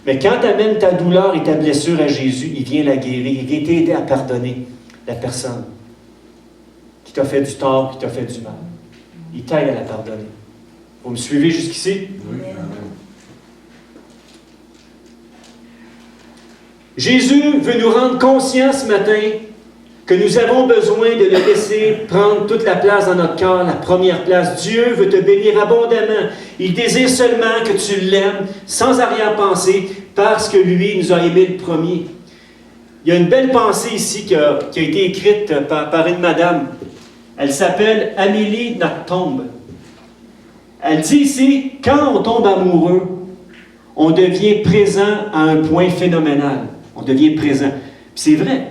Mais quand tu amènes ta douleur et ta blessure à Jésus, il vient la guérir. Il vient t'aider à pardonner la personne qui t'a fait du tort, qui t'a fait du mal. Il t'aide à la pardonner. Vous me suivez jusqu'ici? Oui. Jésus veut nous rendre conscients ce matin que nous avons besoin de le laisser prendre toute la place dans notre cœur, la première place. Dieu veut te bénir abondamment. Il désire seulement que tu l'aimes sans arrière-pensée parce que lui nous a aimés le premier. Il y a une belle pensée ici qui a été écrite par une madame. Elle s'appelle Amélie Nothomb. Elle dit ici, quand on tombe amoureux, on devient présent à un point phénoménal. On devient présent. Puis c'est vrai.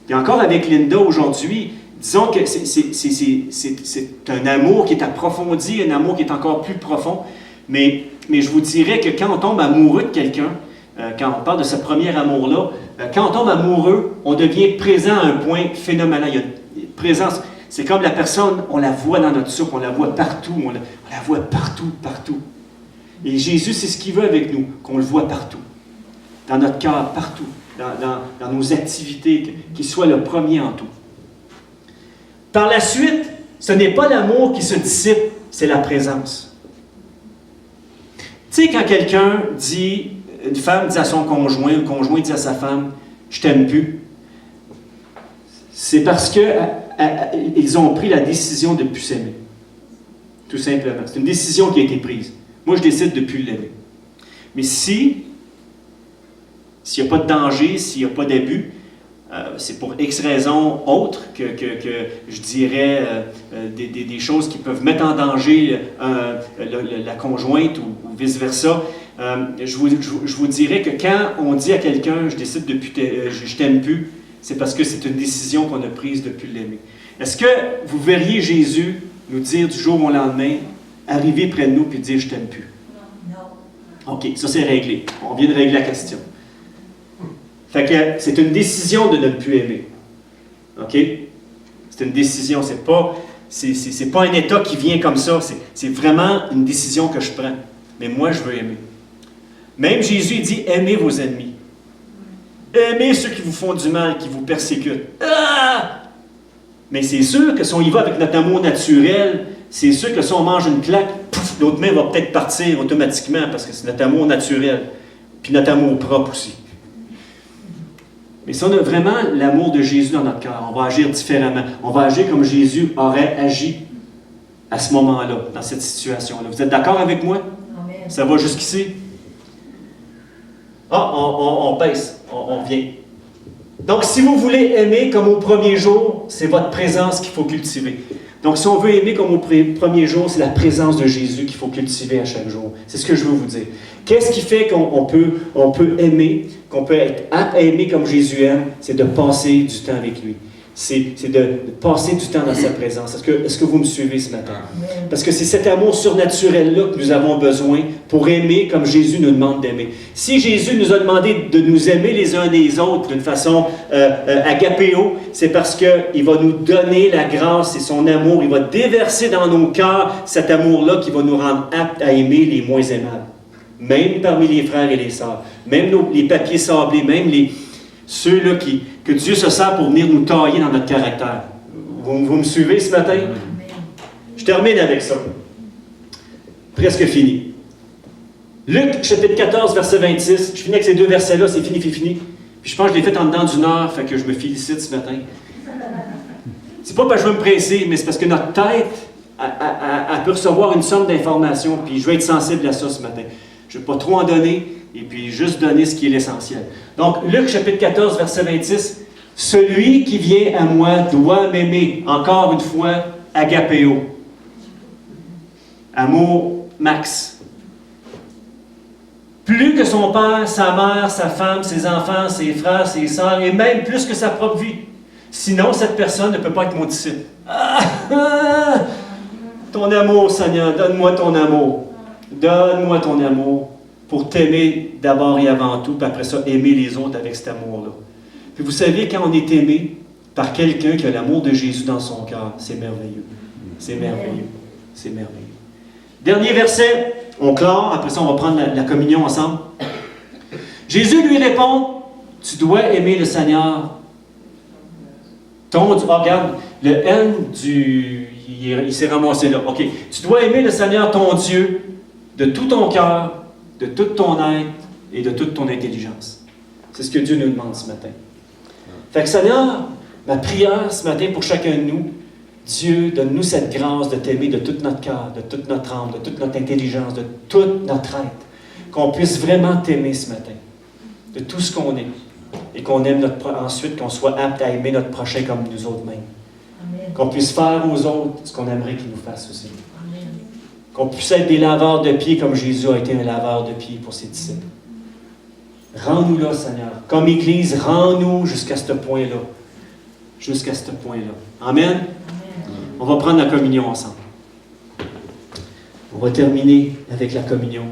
Et encore avec Linda aujourd'hui, disons que c'est un amour qui est approfondi, un amour qui est encore plus profond. Mais je vous dirais que quand on tombe amoureux de quelqu'un, quand on parle de ce premier amour-là, quand on tombe amoureux, on devient présent à un point phénoménal. Il y a une présence. C'est comme la personne, on la voit dans notre soupe, on la voit partout, on la voit partout, partout. Et Jésus, c'est ce qu'il veut avec nous, qu'on le voit partout. Dans notre cœur, partout. Dans nos activités, qu'il soit le premier en tout. Par la suite, ce n'est pas l'amour qui se dissipe, c'est la présence. Tu sais, quand quelqu'un dit, une femme dit à son conjoint, le conjoint dit à sa femme, « Je t'aime plus », c'est parce qu'ils ont pris la décision de ne plus s'aimer. Tout simplement. C'est une décision qui a été prise. Moi, je décide de ne plus l'aimer. Mais s'il n'y a pas de danger, s'il n'y a pas d'abus, c'est pour X raisons autres que je dirais des choses qui peuvent mettre en danger la conjointe ou vice-versa. Je vous dirais que quand on dit à quelqu'un « je décide de plus je t'aime plus », c'est parce que c'est une décision qu'on a prise de ne plus l'aimer. Est-ce que vous verriez Jésus nous dire du jour au lendemain, arriver près de nous et dire « je t'aime plus ». Non. OK, ça c'est réglé. On vient de régler la question. Fait que c'est une décision de ne plus aimer. OK? C'est une décision. C'est pas un état qui vient comme ça. C'est vraiment une décision que je prends. Mais moi, je veux aimer. Même Jésus dit, aimez vos ennemis. Aimez ceux qui vous font du mal, qui vous persécutent. Ah! Mais c'est sûr que si on y va avec notre amour naturel, c'est sûr que si on mange une claque, l'autre main va peut-être partir automatiquement parce que c'est notre amour naturel. Puis notre amour propre aussi. Mais si on a vraiment l'amour de Jésus dans notre cœur, on va agir différemment. On va agir comme Jésus aurait agi à ce moment-là, dans cette situation-là. Vous êtes d'accord avec moi? Amen. Ça va jusqu'ici? Ah, on baisse, on vient. Donc, si vous voulez aimer comme au premier jour, c'est votre présence qu'il faut cultiver. Donc, si on veut aimer comme au premier jour, c'est la présence de Jésus qu'il faut cultiver à chaque jour. C'est ce que je veux vous dire. Qu'est-ce qui fait qu'on peut aimer, qu'on peut être apte à aimer comme Jésus aime? C'est de passer du temps avec lui. C'est de passer du temps dans sa présence. Est-ce que vous me suivez ce matin? Parce que c'est cet amour surnaturel-là que nous avons besoin pour aimer comme Jésus nous demande d'aimer. Si Jésus nous a demandé de nous aimer les uns les autres d'une façon agapéo, c'est parce qu'il va nous donner la grâce et son amour. Il va déverser dans nos cœurs cet amour-là qui va nous rendre aptes à aimer les moins aimables. même parmi les frères et les sœurs, même les papiers sablés, même ceux-là que Dieu se sert pour venir nous tailler dans notre caractère. Vous me suivez ce matin? Je termine avec ça. Presque fini. Luc, chapitre 14, verset 26. Je finis avec ces deux versets-là, c'est fini. Puis je pense que je l'ai fait en dedans d'une heure, fait que je me félicite ce matin. C'est pas parce que je veux me presser, mais c'est parce que notre tête, elle peut recevoir une somme d'informations, puis je vais être sensible à ça ce matin. Je ne vais pas trop en donner, et puis juste donner ce qui est l'essentiel. Donc, Luc, chapitre 14, verset 26. « Celui qui vient à moi doit m'aimer. » Encore une fois, agapéo. Amour max. Plus que son père, sa mère, sa femme, ses enfants, ses frères, ses sœurs, et même plus que sa propre vie. Sinon, cette personne ne peut pas être mon disciple. Ton amour, Seigneur, donne-moi ton amour. Donne-moi ton amour pour t'aimer d'abord et avant tout, puis après ça, aimer les autres avec cet amour-là. Puis vous savez, quand on est aimé par quelqu'un qui a l'amour de Jésus dans son cœur, c'est merveilleux. C'est merveilleux. C'est merveilleux. Dernier verset, on clore, après ça on va prendre la communion ensemble. Jésus lui répond, tu dois aimer le Seigneur. Regarde, le N il s'est ramassé là. OK. Tu dois aimer le Seigneur ton Dieu de tout ton cœur, de toute ton être et de toute ton intelligence. C'est ce que Dieu nous demande ce matin. Fait que Seigneur, ma prière ce matin pour chacun de nous, Dieu, donne-nous cette grâce de t'aimer de tout notre cœur, de toute notre âme, de toute notre intelligence, de toute notre être. Qu'on puisse vraiment t'aimer ce matin, de tout ce qu'on est. Et qu'on aime ensuite, qu'on soit apte à aimer notre prochain comme nous autres mêmes. Qu'on puisse faire aux autres ce qu'on aimerait qu'ils nous fassent aussi. Amen. Qu'on puisse être des laveurs de pieds comme Jésus a été un laveur de pieds pour ses disciples. Rends-nous là, Seigneur. Comme Église, rends-nous jusqu'à ce point-là. Jusqu'à ce point-là. Amen. Amen. On va prendre la communion ensemble. On va terminer avec la communion.